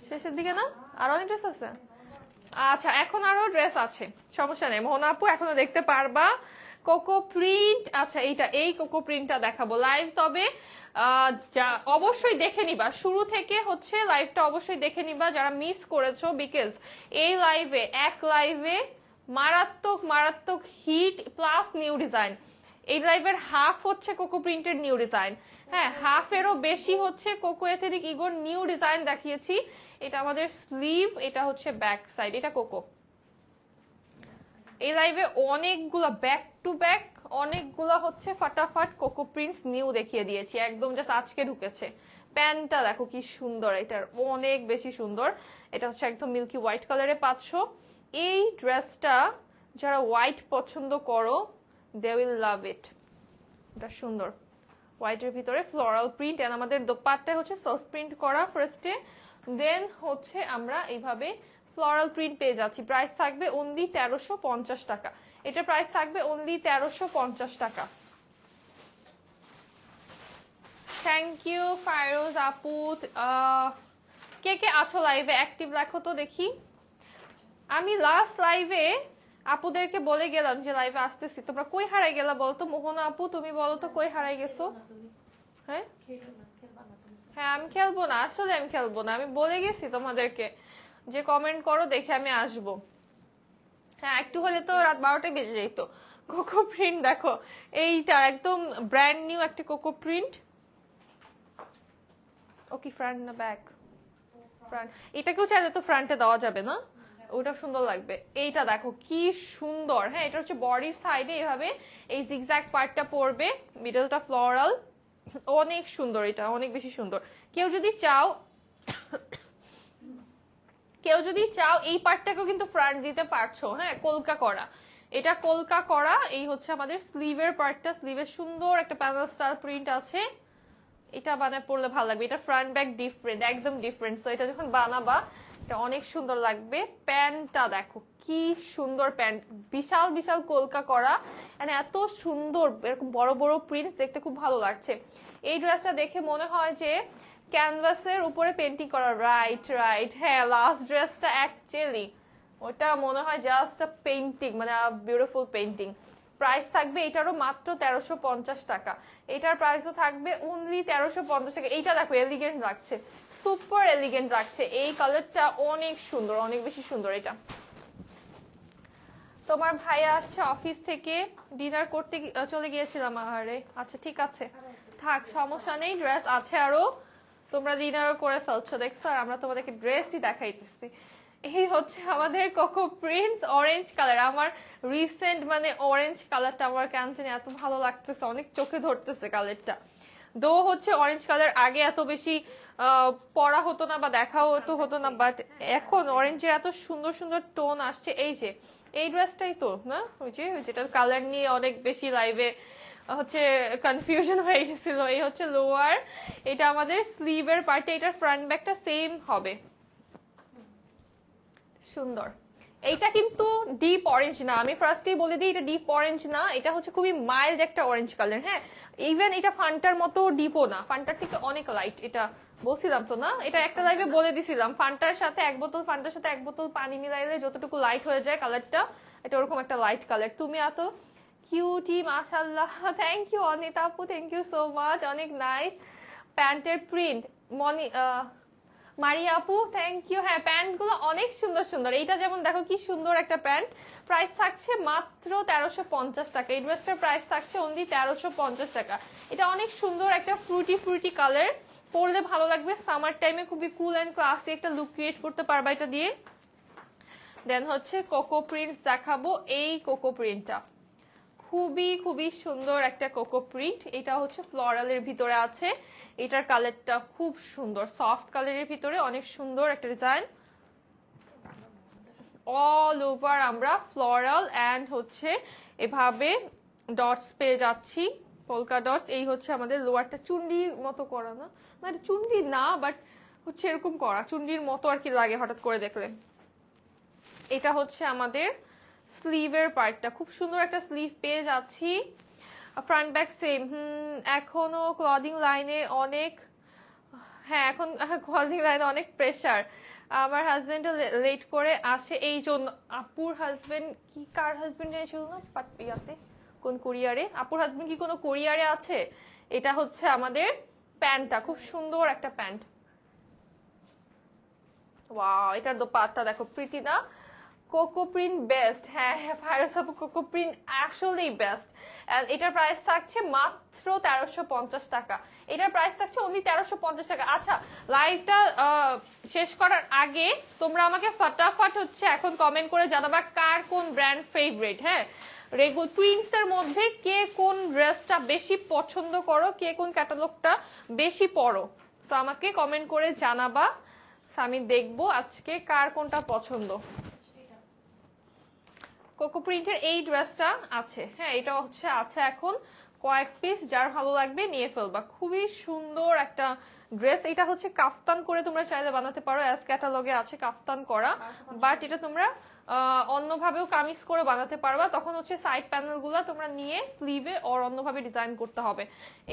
শেষের দিকে না, আর অনেক ড্রেস আছে। আচ্ছা এখন আরো ড্রেস আছে, সমস্যা নেই মোহনা আপু, এখনো দেখতে পারবা। কোকো প্রিন্ট, আচ্ছা এইটা, এই কোকো প্রিন্টটা দেখাবো লাইভ। তবে অবশ্যই দেখে নিবা শুরু থেকে, হচ্ছে লাইভটা অবশ্যই দেখে নিবা যারা মিস করেছো, বিকজ এই লাইভে এক লাইভে মারাত্মক মারাত্মক হিট প্লাস নিউ ডিজাইন। এই লাইভের হাফ হচ্ছে কোকো প্রিন্টের নিউ ডিজাইন, হ্যাঁ হাফেরও বেশি হচ্ছে কোকো এথেনিক ইগোর নিউ ডিজাইন দেখিয়েছি। এটা আমাদের স্লিভ, এটা হচ্ছে ব্যাক সাইড, এটা কোকো। এই লাইভে অনেকগুলা ব্যাক টু ব্যাক, অনেকগুলা হচ্ছে ফাটাফাট কোকো প্রিন্টস নিউ দেখিয়ে দিয়েছি, একদম জাস্ট আজকে ঢুকেছে। প্যান্টটা দেখো কি সুন্দর, এটার অনেক বেশি সুন্দর। এটা হচ্ছে একদম মিল্কি হোয়াইট কালারে পাচ্ছ। এই ড্রেসটা যারা হোয়াইট পছন্দ করো, দে উইল লাভ ইট। এটা সুন্দর হোয়াইটের ভিতরে ফ্লোরাল প্রিন্ট, এন্ড আমাদের দোপাট্টায় হচ্ছে সেলফ প্রিন্ট করা ফার্স্টে, দেন হচ্ছে আমরা এইভাবে ফ্লোরাল প্রিন্ট পেয়ে যাচ্ছি। প্রাইস থাকবে অনলি 1350 টাকা। এটা প্রাইস থাকবে অনলি 1350 টাকা। থ্যাংক ইউ ফাইরোজ আপু। কে কে আছো লাইভে অ্যাক্টিভ লেখো তো দেখি। আমি লাস্ট লাইভে আপুদেরকে বলে গেলাম যে লাইভে আসতেছি, তোমরা কই হারাই গেলা বলতো? মোহনা আপু তুমি বলো তো কই হারাই গেছো? হ্যাঁ হ্যাঁ আমি খেলবো না, আসলে আমি খেলবো না, আমি বলে গেছি তোমাদেরকে যে কমেন্ট করো দেখে আমি আসবো। হ্যাঁ একটু হলে তো রাত 12টায় বেজে যেত। কোকো প্রিন্ট দেখো, এইটা একদম ব্র্যান্ড নিউ একটা কোকো প্রিন্ট। ও কি ফ্রন্ট না ব্যাক? ফ্রন্ট। এটাকেও চাইলে তো ফ্রন্টে দেওয়া যাবে না, ওটা সুন্দর লাগবে। এইটা দেখো কি সুন্দর। হ্যাঁ এটা হচ্ছে বডির সাইডে এভাবে এই জিগজ্যাগ পার্টটা পড়বে, মিডলটা ফ্লোরাল, অনেক সুন্দর, এটা অনেক বেশি সুন্দর। কেউ যদি চাও এই পার্টটাকেও কিন্তু ফ্রন্ট দিতে পারছো। হ্যাঁ কলকা করা, এটা কলকা করা। এই হচ্ছে আমাদের স্লিভের পার্টটা, স্লিভের সুন্দর একটা প্যানেল স্টাইল প্রিন্ট আছে। এটা বানায় পড়লে ভালো লাগবে। এটা ফ্রন্ট ব্যাক ডিফারেন্ট, একদম ডিফারেন্ট। তো এটা যখন বানাবা এটা অনেক সুন্দর লাগবে। প্যান্টটা দেখো কি সুন্দর প্যান্ট, বিশাল বিশাল কলকা করা, মানে এত সুন্দর এরকম বড় বড় প্রিন্ট, দেখতে খুব ভালো লাগছে। এই ড্রেসটা দেখে মনে হয় যে ক্যানভাসের উপরে পেন্টিং করা। রাইট রাইট, হ্যাঁ লাস্ট ড্রেসটা অ্যাকচুয়ালি ওটা মনে হয় জাস্ট আ পেন্টিং, মানে বিউটিফুল পেন্টিং। প্রাইস থাকবে এটারও মাত্র 1350 টাকা। এটার প্রাইসও থাকবে অনলি 1350 টাকা। এইটা দেখো এলিগেন্ট লাগছে, সুপার এলিগেন্ট লাগছে। এই কালারটা অনেক সুন্দর, অনেক বেশি সুন্দর। এটা তোমার ভাইয়া আসছে অফিস থেকে, ডিনার করতে চলে গিয়েছিলাম। আরে আচ্ছা ঠিক আছে থাক, সমস্যা নেই, ড্রেস আছে আরো, তোমরা ডিনারও করে ফেলছো দেখছো, আর আমরা তোমাদেরকে ড্রেসই দেখাইতেছি। এই হচ্ছে আমাদের কোকো প্রিন্টস অরেঞ্জ কালার। আমার রিসেন্ট মানে অরেঞ্জ কালারটা আমার কেন জানি এত ভালো লাগতেছে, অনেক চোখে ধরতেছে কালারটা। দো হচ্ছে অরেঞ্জ কালার আগে এত বেশি পরা হতো না বা দেখাও হতো না, বাট এখন অরেঞ্জের এত সুন্দর সুন্দর টোন আসছে। এই যে এই ড্রেসটাই তো না, ওই যে যেটার কালার নিয়ে অনেক বেশি লাইভে হচ্ছে কনফিউশন হয়ে গেছিল। এই হচ্ছে লোয়ার, এটা আমাদের স্লিভের পার্টে, এটার ফ্রন্ট ব্যাকটা সেম হবে। সুন্দর। এইটা কিন্তু ডিপ অরেঞ্জ না, আমি ফার্স্টেই বলে দিই এটা ডিপ অরেঞ্জ না, এটা হচ্ছে খুবই মাইল্ড একটা অরেঞ্জ কালার। হ্যাঁ ইভেন এটা ফান্টার মতো ডিপও না, ফান্টার থেকে অনেক লাইট। এটা বলছিলাম তো না, এটা একটা লাইভে বলে দিছিলাম, ফান্টার সাথে এক বোতল পানি মিলাইলে যতটুকু লাইট হয়ে যায় কালারটা, এটা ওরকম একটা লাইট কালার। তুমি এত কিউটি মাশাআল্লাহ, থ্যাংক ইউ অনিতা আপু, থ্যাংক ইউ সো মাচ, অনেক নাইস। প্যান্টের প্রিন্ট মারিয়া আপু থ্যাংক ইউ। হ্যাঁ প্যান্ট গুলো অনেক সুন্দর সুন্দর। এইটা যেমন দেখো কি সুন্দর একটা প্যান্ট, প্রাইস থাকছে মাত্র 1350 টাকা। এই ড্রেসটার প্রাইস থাকছে অনলি 1350 টাকা। এটা অনেক সুন্দর একটা ফ্রুটি ফ্রুটি কালার, পরলে ভালো লাগবে, সামার টাইমে খুবই কুল এন্ড ক্লাসি একটা লুক ক্রিয়েট করতে পারবা এটা দিয়ে। দেন হচ্ছে কোকো প্রিন্টস দেখাবো। এই কোকো প্রিন্টটা খুবই খুবই সুন্দর একটা কোকো প্রিন্ট, এটা হচ্ছে ফ্লোরালের ভিতরে আছে। এটার কালারটা খুব সুন্দর, সফট কালারের ভিতরে অনেক সুন্দর একটা ডিজাইন। অল ওভার আমরা ফ্লোরাল এন্ড হচ্ছে এভাবে ডটস পেয়ে যাচ্ছি, পোলকা ডটস। এই হচ্ছে আমাদের লোয়ারটা চুন্ডির মতো করা, না না এটা চুন্ডি না, বাট হচ্ছে এরকম করা, চুন্ডির মতো আর কি লাগে হঠাৎ করে দেখলে। এটা হচ্ছে আমাদের স্লিভের পার্টটা, খুব সুন্দর একটা স্লিভ পেয়ে যাচ্ছি। Front back same. এখনো ক্লদিং লাইনে অনেক, হ্যাঁ এখন ক্লদিং লাইনে অনেক প্রেসার। আমার হাজবেন্ড লেট করে আসে এই জন্য। আপুর হাজবেন্ড কি, কার হাজবেন্ড ছিল না ইয়াতে, কোন কুরিয়ারে? আপুর হাজবেন্ড কি কোনো কুরিয়ারে আছে? এটা হচ্ছে আমাদের প্যান্টটা, খুব সুন্দর একটা প্যান্ট। ওয়াও, এটার দোপাট্টা দেখো, প্রীতি না? Cocoa print best. হ্যাঁ হ্যাঁ ফায়ারস আপু, কোকো প্রিন্ট আসলেই বেস্ট। এটার প্রাইস থাকছে মাত্র 1350 টাকা। এটার প্রাইস থাকছে অনলি 1350 টাকা। আচ্ছা, লাইভটা শেষ করার আগে তোমরা আমাকে ফটাফট হচ্ছে এখন কমেন্ট করে জানাবা কার কোন ব্র্যান্ড ফেভারিট। হ্যাঁ, রেগুলার টুইন্স এর মধ্যে কে কোন ড্রেসটা বেশি পছন্দ করো, কে কোন ক্যাটালগটা বেশি পরো, তো আমাকে কমেন্ট করে জানাবা। আমি দেখবো আজকে কার কোনটা পছন্দ। কোকো প্রিন্টের এই ড্রেসটা আছে, হ্যাঁ এটা হচ্ছে আছে এখন কয়েক পিস, যার ভালো লাগবে নিয়ে ফেলবা। খুবই সুন্দর একটা ড্রেস। এটা হচ্ছে কাফতান করে তোমরা চাইলে বানাতে পারো, অ্যাজ ক্যাটালগে আছে কাফতান করা, বাট এটা তোমরা অন্যভাবেও কামিজ করে বানাতে পারবা। তখন হচ্ছে সাইড প্যানেল গুলা তোমরা নিয়ে স্লিভে ওর অন্যভাবে ডিজাইন করতে হবে।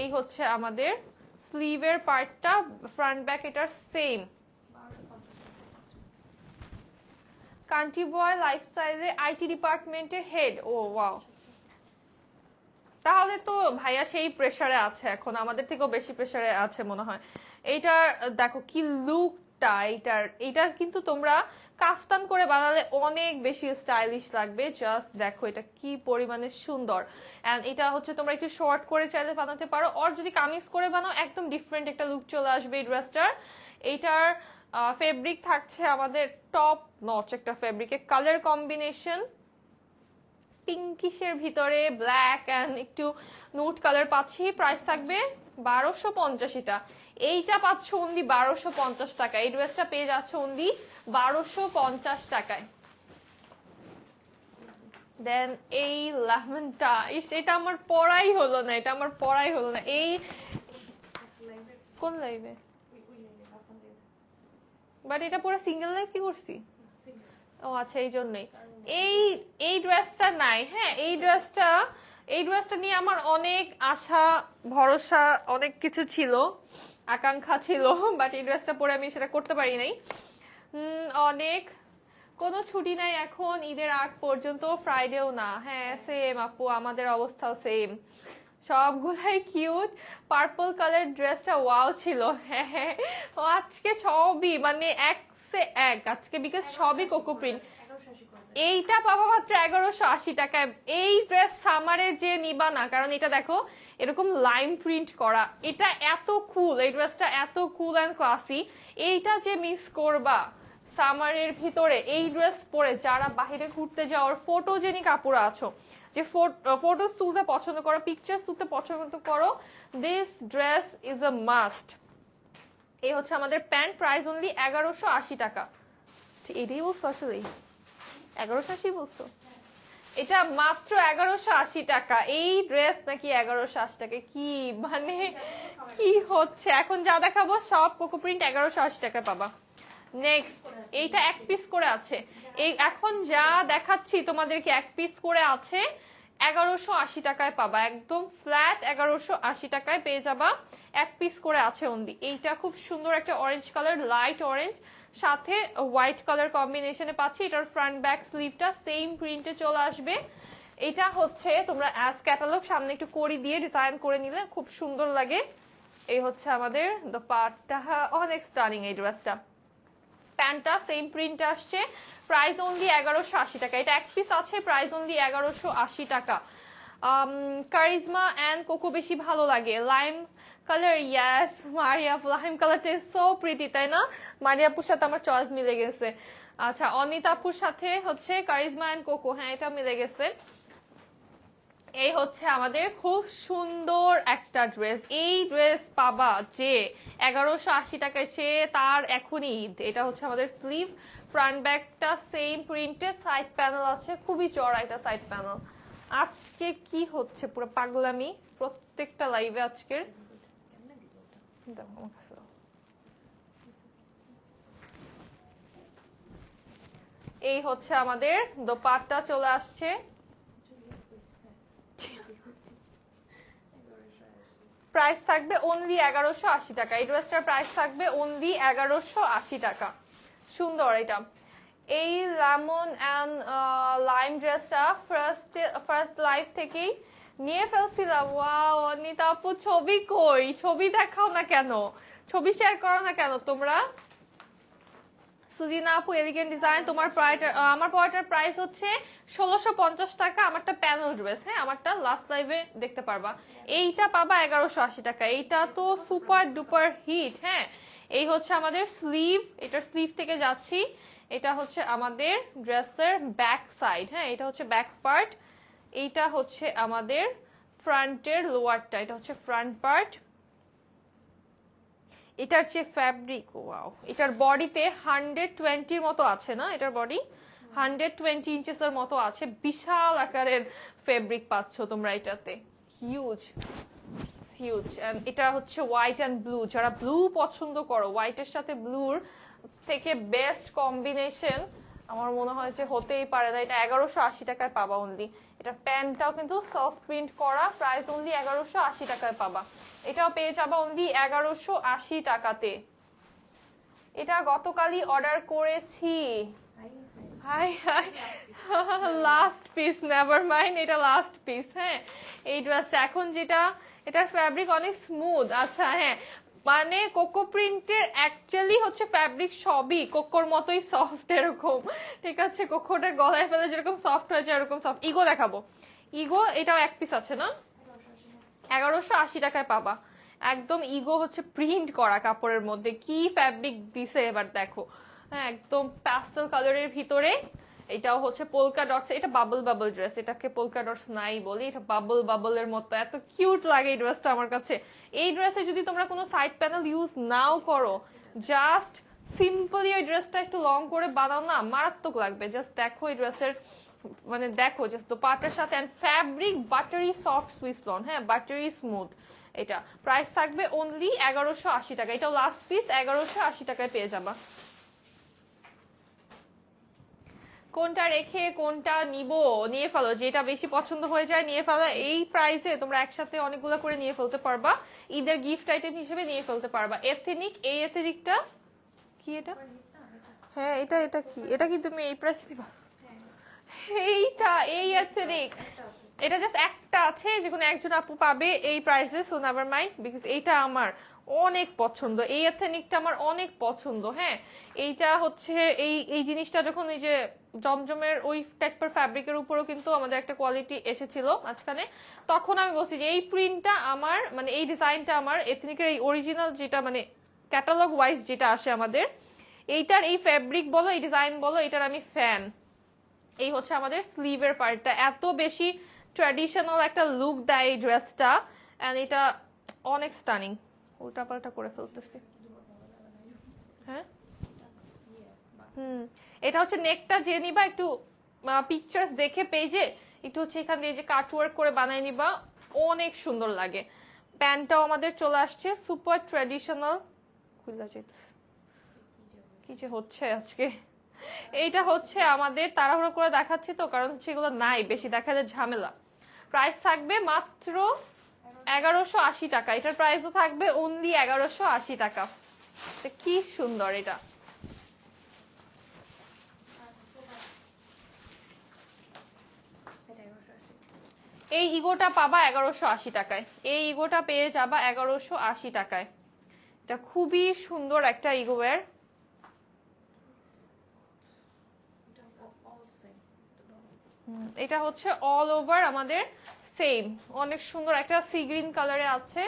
এই হচ্ছে আমাদের স্লিভের পার্টটা, ফ্রন্ট ব্যাক এটার সেম। কান্ট্রি বয় লাইফস্টাইলে আইটি ডিপার্টমেন্টের হেড। ও ওয়াও, তাহলে তো ভাইয়া সেই প্রেসারে আছে এখন, আমাদের থেকেও বেশি প্রেসারে আছে মনে হয়। এইটার দেখো কি লুকটা, এইটা কিন্তু তোমরা কাফতান করে বানালে অনেক বেশি স্টাইলিশ লাগবে। জাস্ট দেখো এটা কি পরিমাণে সুন্দর। এন্ড এটা হচ্ছে তোমরা একটু শর্ট করে চাইলে বানাতে পারো, আর যদি কামিজ করে বানাও একদম ডিফারেন্ট একটা লুক চলে আসবে এই ড্রেসটার। এইটার ফেব্রিক থাকছে আমাদের টপ নচ একটা ফেব্রিকের কালার কম্বিনেশন, পিঙ্কিশের ভিতরে ব্ল্যাক এন্ড একটু নুট কালার পাচ্ছি। প্রাইস থাকবে 1250। এটা এইটা পাচ্ছ অনলি 1250 টাকা। এই ড্রেসটা পেয়ে যাচ্ছে অনলি 1250 টাকায়। দেন এই লেমনটা, এটা আমার পড়াই হলো না, এটা আমার পড়াই হলো না। এই কোন লাইভে? বাট এটা পুরো সিঙ্গেল লাইভ কি করছি? ও আচ্ছা, এই জন্যই এই ড্রেসটা নাই। হ্যাঁ, এই ড্রেসটা নিয়ে আমার অনেক আশা ভরসা অনেক কিছু ছিল, আকাঙ্ক্ষা ছিল, বাট এই ড্রেসটা পরে আমি সেটা করতে পারি নাই। অনেক, কোনো ছুটি নাই এখন ঈদের আগ পর্যন্ত, ফ্রাইডেও না। হ্যাঁ সেম আপু, আমাদের অবস্থাও সেম। সবগুলাই কিউট। পার্পল কালার ড্রেসটা ওয়াও ছিল। হ্যাঁ হ্যাঁ, আজকে সবই মানে এক সে এক আজকে, বিকজ সবই কোকো প্রিন্ট। এইটা পাবো মাত্র 1180 টাকায়। এই ড্রেস সামারে যে নিবা না, কারণ এটা দেখো এরকম লাইন প্রিন্ট করা, এটা এত কুল, এই ড্রেসটা এত কুল অ্যান্ড ক্লাসি। এইটা যে মিস করবা সামারের ভিতরে, এই ড্রেস পরে যারা বাহিরে ঘুরতে যাওয়ার ফটোজেনিক আপুরা আছো, যে ফটো তুলতে পছন্দ করো, পিকচার তুলতে পছন্দ করো, this dress is a must. এই হচ্ছে আমাদের প্যান্ট, প্রাইস অনলি 1180 টাকা। এটাই বলছো আসলে 1180 বলছো? এটা মাত্র 1180 টাকা। এই ড্রেস নাকি 1180 টাকা? কি মানে কি হচ্ছে? এখন যা দেখাবো সব কোকো প্রিন্ট 1180 টাকায় পাবা। নেক্সট, এইটা এক পিস করে আছে। এই এখন যা দেখাচ্ছি তোমাদেরকে এক পিস করে আছে, 1180 টাকায় পাবা। একদম ফ্ল্যাট 1180 টাকায় পেয়ে যাবা, এক পিস করে আছে অনলি। এইটা খুব সুন্দর একটা অরেঞ্জ কালার, লাইট অরেঞ্জ, সাথে হোয়াইট কালার কম্বিনেশনে পাচ্ছি। এটার ফ্রন্ট ব্যাক স্লিভটা সেম প্রিন্টে চলে আসবে। এটা হচ্ছে তোমরা অ্যাজ ক্যাটালগ সামনে একটু করি দিয়ে ডিজাইন করে নিলে খুব সুন্দর লাগে। এই হচ্ছে আমাদের দোপাট্টা, অনেক স্টানিং এই ড্রেসটা। প্যান্টটা সেম প্রিন্ট আসছে, প্রাইস অনলি 1180 টাকা। এটা এক পিস আছে, প্রাইস অনলি 1180 টাকা। কারিজমা এন্ড কোকো বেশি ভালো লাগে। লাইম কালার, ইয়াস মারিয়া, লাইম কালারটা সো প্রিটি, তাই না? মারিয়াপুর সাথে আমার চয়েস মিলে গেছে। আচ্ছা, অনিতাপুর সাথে হচ্ছে কারিজমা এন্ড কোকো, হ্যাঁ এটা মিলে গেছে। এই হচ্ছে আমাদের খুব সুন্দর একটা ড্রেস। এই ড্রেস পাবা যে 1180 টাকায়, সে তার এখনই ঈদ। এটা হচ্ছে আমাদের স্লিভ, ফ্রন্ট ব্যাকটা সেম প্রিন্টে, সাইড প্যানেল আছে, খুবই চড়া এটা সাইড প্যানেল। আজকে কি হচ্ছে পুরো পাগলামি প্রত্যেকটা লাইভে আজকের। দাও আমার কাছে দাও। এই হচ্ছে আমাদের দোপাট্টা চলে আসছে, প্রাইস থাকবে অনলি 1180 টাকা। এই ড্রেসটার প্রাইস থাকবে অনলি 1180 টাকা। সুন্দর এটা। এই লেমন অ্যান্ড লাইম ড্রেসটা ফার্স্ট লাইভ থেকেই নিয়ে ফেলছিলাম। ওয়াও অনিতা আপু, ছবি কই? ছবি দেখাও না কেন, ছবি শেয়ার করো না কেন তোমরা? সুজিনা আপু, এলিগেন্ট ডিজাইন, তোমার আমার পরাটার প্রাইস হচ্ছে 1650 টাকা। আমারটা প্যানেল ড্রেস, হ্যাঁ আমারটা লাস্ট লাইভে দেখতে পারবা। এইটা পাবা 1180 টাকা। এইটা তো সুপার ডুপার হিট। হ্যাঁ, এই হচ্ছে আমাদের স্লিভ, এটার স্লিভ থেকে যাচ্ছি। এটা হচ্ছে আমাদের ড্রেসের ব্যাক সাইড। হ্যাঁ, এটা হচ্ছে ব্যাক পার্ট। এইটা হচ্ছে আমাদের ফ্রন্টের লোয়ারটা, এটা হচ্ছে ফ্রন্ট পার্ট। এটার যে ফ্যাব্রিক, ওয়াও, এটার বডিতে 120 মতো আছে না, এটার বডি 120 ইঞ্চেসের মতো আছে। বিশাল আকারের ফেব্রিক পাচ্ছ তোমরা এটাতে, হিউজ হিউজ। এন্ড এটা হচ্ছে হোয়াইট অ্যান্ড ব্লু। যারা ব্লু পছন্দ করো, হোয়াইটের সাথে ব্লুর থেকে বেস্ট কম্বিনেশন আমার মনে হয় যে হতেই পারে না। এটা 1180 টাকায় পাবা অনলি। এটা প্যান্টটাও কিন্তু সফট প্রিন্ট করা, প্রাইস অনলি 1180 টাকায় পাবা। এটাও পেয়ে যাবা অনলি 1180 টাকাতে। এটা গতকালই অর্ডার করেছি। High high, last piece, never mind, এটা লাস্ট পিস। হ্যাঁ, এই ড্রেসটা এখন যেটা, এটার ফ্যাব্রিক অনেক স্মুথ। আচ্ছা হ্যাঁ, মানে কোকো প্রিন্টের অ্যাকচুয়ালি হচ্ছে ফ্যাব্রিক সবই কোকোর মতোই সফট, এরকম। ঠিক আছে, কোকোটা গলায় ফেলে যেরকম সফট হয়েছে এরকম সফট। ইগো দেখাবো, ইগো এটাও এক পিস আছে না, 1180 টাকায় পাবা। একদম ইগো হচ্ছে প্রিন্ট করা কাপড়ের মধ্যে, কি ফ্যাব্রিক দিছে এবার দেখো। হ্যাঁ, একদম প্যাস্টেল কালারের ভিতরে। এটাও হচ্ছে পোলকা ডটস। এটা বাবল বাবল ড্রেস, এটাকে পোলকা ডটস নাই বলি, এটা বাবল বাবলের মতো। এত কিউট লাগে এই ড্রেসটা আমার কাছে। এই ড্রেসে যদি তোমরা কোনো সাইড প্যানেল ইউজ নাও করো, জাস্ট সিম্পলি ওই ড্রেসটা একটু লং করে বানাও না, মারাত্মক লাগবে। জাস্ট দেখো এই ড্রেসের, মানে দেখো জাস্ট দোপাট্টার সাথে। And fabric buttery soft Swiss lawn, হ্যাঁ বাটারি স্মুথ। এটা প্রাইস থাকবে অনলি 1180 টাকা। এটাও লাস্ট পিস, 1180 টাকায় পেয়ে যাবা। কোনটা রেখে কোনটা নিব, নিয়ে ফেলো, যেটা বেশি পছন্দ হয়ে যায় নিয়ে ফেলো। এই প্রাইসে তোমরা একসাথে অনেকগুলো করে নিয়ে ফেলতে পারবা, ঈদের গিফট আইটেম হিসেবে নিয়ে ফেলতে পারবা। এথনিক, এই এথনিকটা কি? এটা হ্যাঁ, এটা এটা কি, এটা কি তুমি এই প্রাইস দিবা? এইটা, এই এথনিক, এটা জাস্ট একটা আছে, যে কোনো একজন আপু পাবে এই প্রাইসে। সো নেভার মাইন্ড, বিকজ এইটা আমার অনেক পছন্দ, এই এথনিকটা আমার অনেক পছন্দ। হ্যাঁ, এইটা হচ্ছে এই এই জিনিসটা যখন এই যে জমজমের ওই টাইপের ফ্যাব্রিকের উপরও কিন্তু আমাদের একটা কোয়ালিটি এসেছিল মাঝখানে, তখন আমি বলছি যে এই প্রিন্টটা আমার, মানে এই ডিজাইনটা আমার, এথনিকের এই অরিজিনাল যেটা মানে ক্যাটালগ ওয়াইজ যেটা আসে আমাদের, এইটার এই ফ্যাব্রিক বলো, এই ডিজাইন বলো, এটার আমি ফ্যান। এই হচ্ছে আমাদের স্লিভের পার্টটা, এত বেশি ট্র্যাডিশনাল একটা লুক দেয় এই ড্রেসটা। এন্ড এটা অনেক স্টানিং। উল্টা পাল্টা করে ফেলতেছি। হ্যাঁ, এটা হচ্ছে নেকটা যে নিবা, একটু পিকচার্স দেখে পেজে একটু হচ্ছে এখান দিয়ে যে কাট ওয়ার্ক করে বানাই নিবা, অনেক সুন্দর লাগে। প্যান্টটাও আমাদের চলে আসছে সুপার ট্র্যাডিশনাল। খুললা যেতেছে, কি যে হচ্ছে আজকে। এইটা হচ্ছে আমাদের তাড়াহুড়ো করে দেখাচ্ছি তো, কারণ হচ্ছে এগুলো নাই, বেশি দেখালে ঝামেলা। প্রাইস থাকবে মাত্র 1180 টাকা। এটার প্রাইসও থাকবে অনলি 1180 টাকা। কি সুন্দর এটা। এই ইগোটা পাবা 1180 টাকায়। এই ইগোটা পেয়ে যাবা 1180 টাকায়। এটা খুবই সুন্দর একটা ইগোওয়্যার। এটা হচ্ছে অল ওভার আমাদের সেম, অনেক সুন্দর একটা সি গ্রিন কালারে আছে,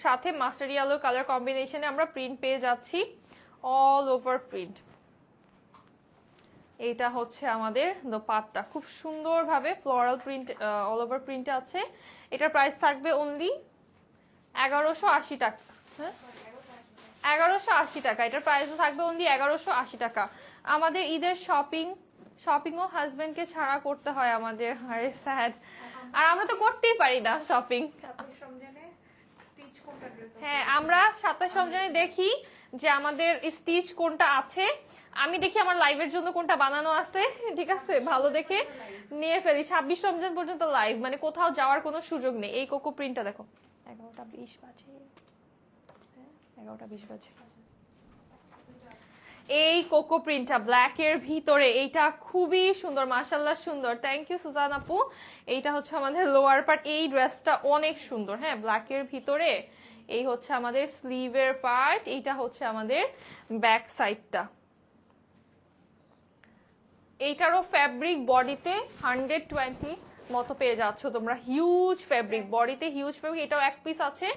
সাথে মাস্টার ইয়েলো কালার কম্বিনেশনে আমরা প্রিন্ট পেয়ে যাচ্ছি, অল ওভার প্রিন্ট। এটা হচ্ছে আমাদের দোপাট্টা, খুব সুন্দরভাবে floral print, all over print আছে। এটার প্রাইস থাকবে অনলি 1180 টাকা। হ্যাঁ, 1180 টাকা। এটার প্রাইস থাকবে অনলি 1180 টাকা। আমাদের ঈদের শপিং শপিং ও হাজবেন্ডকে ছাড়া করতে হয় আমাদের, আরে স্যাড। আর আমরা তো করতেই পারি না শপিং। হ্যাঁ, আমরা 27 রমজানে দেখি যে আমাদের স্টিচ কোনটা আছে, আমি দেখি আমার লাইভের জন্য কোনটা বানানো আছে, ঠিক আছে, ভালো দেখে নিয়ে ফেলি। 26 রমজান পর্যন্ত লাইভ, মানে কোথাও যাওয়ার কোনো সুযোগ নেই। এই কোকো প্রিন্টটা দেখো, 11:20 বাজে, 11:20 বাজে। এই কোকো প্রিন্টটা ব্ল্যাক এর ভিতরে, এইটা খুবই সুন্দর, মাশাআল্লাহ সুন্দর। থ্যাংক ইউ সুজান আপু। এইটা হচ্ছে আমাদের লোয়ার পার্ট, এই ড্রেসটা অনেক সুন্দর। হ্যাঁ, ব্ল্যাক এর ভিতরে এই হচ্ছে আমাদের স্লিভের পার্ট, এইটা হচ্ছে আমাদের ব্যাক সাইডটা। এইটারও ফ্যাব্রিক বডিতে 120 মতো পেয়ে যাচ্ছ তোমরা, হিউজ ফ্যাব্রিক বডিতে, হিউজ ফ্যাব্রিক। এটাও এক পিস আছে,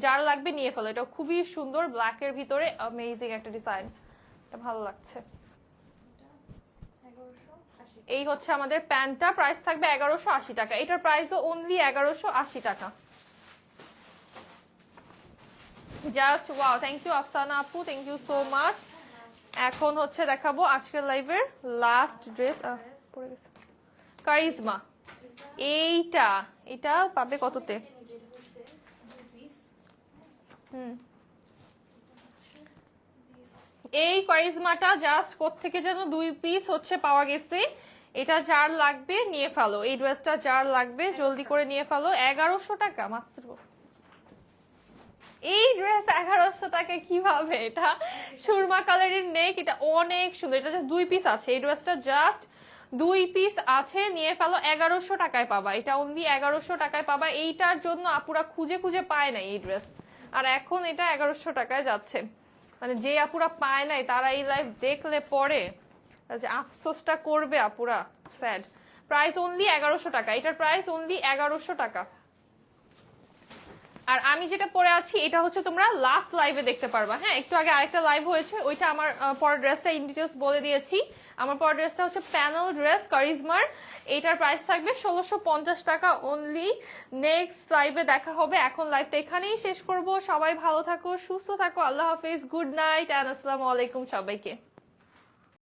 যার লাগবে নিয়ে ফেলো। এটা খুবই সুন্দর, ব্ল্যাক এর ভিতরে অ্যামেজিং একটা ডিজাইন, এটা ভালো লাগছে। এই হচ্ছে আমাদের প্যান্টটা, প্রাইস থাকবে 1180 টাকা। এটার প্রাইসও অনলি 1180 টাকা। Just wow, thank you Afsana আপু, থ্যাংক ইউ সো মাচ। এখন হচ্ছে দেখাবো আজকের লাইভের লাস্ট ড্রেস, পড়ে গেছে, কারিজমা। এইটা এটা পাবে কততে? এই কারিজমাটা জাস্ট কোত্থেকে যেন 2 পিস হচ্ছে পাওয়া গেছে। এটা যার লাগবে নিয়ে ফেলো, এই ড্রেসটা যার লাগবে জলদি করে নিয়ে ফেলো। 1100 টাকা মাত্র। এই ড্রেস 1100 টাকা কিভাবে? এটা সুরমা কালারের নেক, এটা অনেক সুন্দর। এটা জাস্ট 2 পিস আছে, এই ড্রেসটা জাস্ট 2 পিস আছে, নিয়ে ফেলো। 1100 টাকায় পাবা, এটা অনলি 1100 টাকায় পাবা। এইটার জন্য আপুরা খুঁজে খুঁজে পায় না এই ড্রেস, আর এখন এটা 1100 টাকায় যাচ্ছে। মানে যে আপুরা পায় নাই তারা এই লাইভ দেখলে পরে যে আফসোসটা করবে আপুরা, স্যাড। প্রাইস অনলি 1100 টাকা, এটার প্রাইস অনলি 1100 টাকা। আর আমি যেটা পরে আছি এটা হচ্ছে তোমরা লাস্ট লাইভে দেখতে পারবা। হ্যাঁ, একটু আগে আরেকটা লাইভ হয়েছে, ওইটা আমার পরের ড্রেসটা ইন ডিটেইলস বলে দিয়েছি। আমার পরের ড্রেসটা হচ্ছে প্যানেল ড্রেস কারিজমার, এটার প্রাইস থাকবে 1650 টাকা অনলি। নেক্সট লাইভে দেখা হবে। এখন লাইভটা এখানেই শেষ করব। সবাই ভালো থাকো, সুস্থ থাকো, আল্লাহ হাফেজ, গুড নাইট এন্ড আসসালামু আলাইকুম সবাইকে।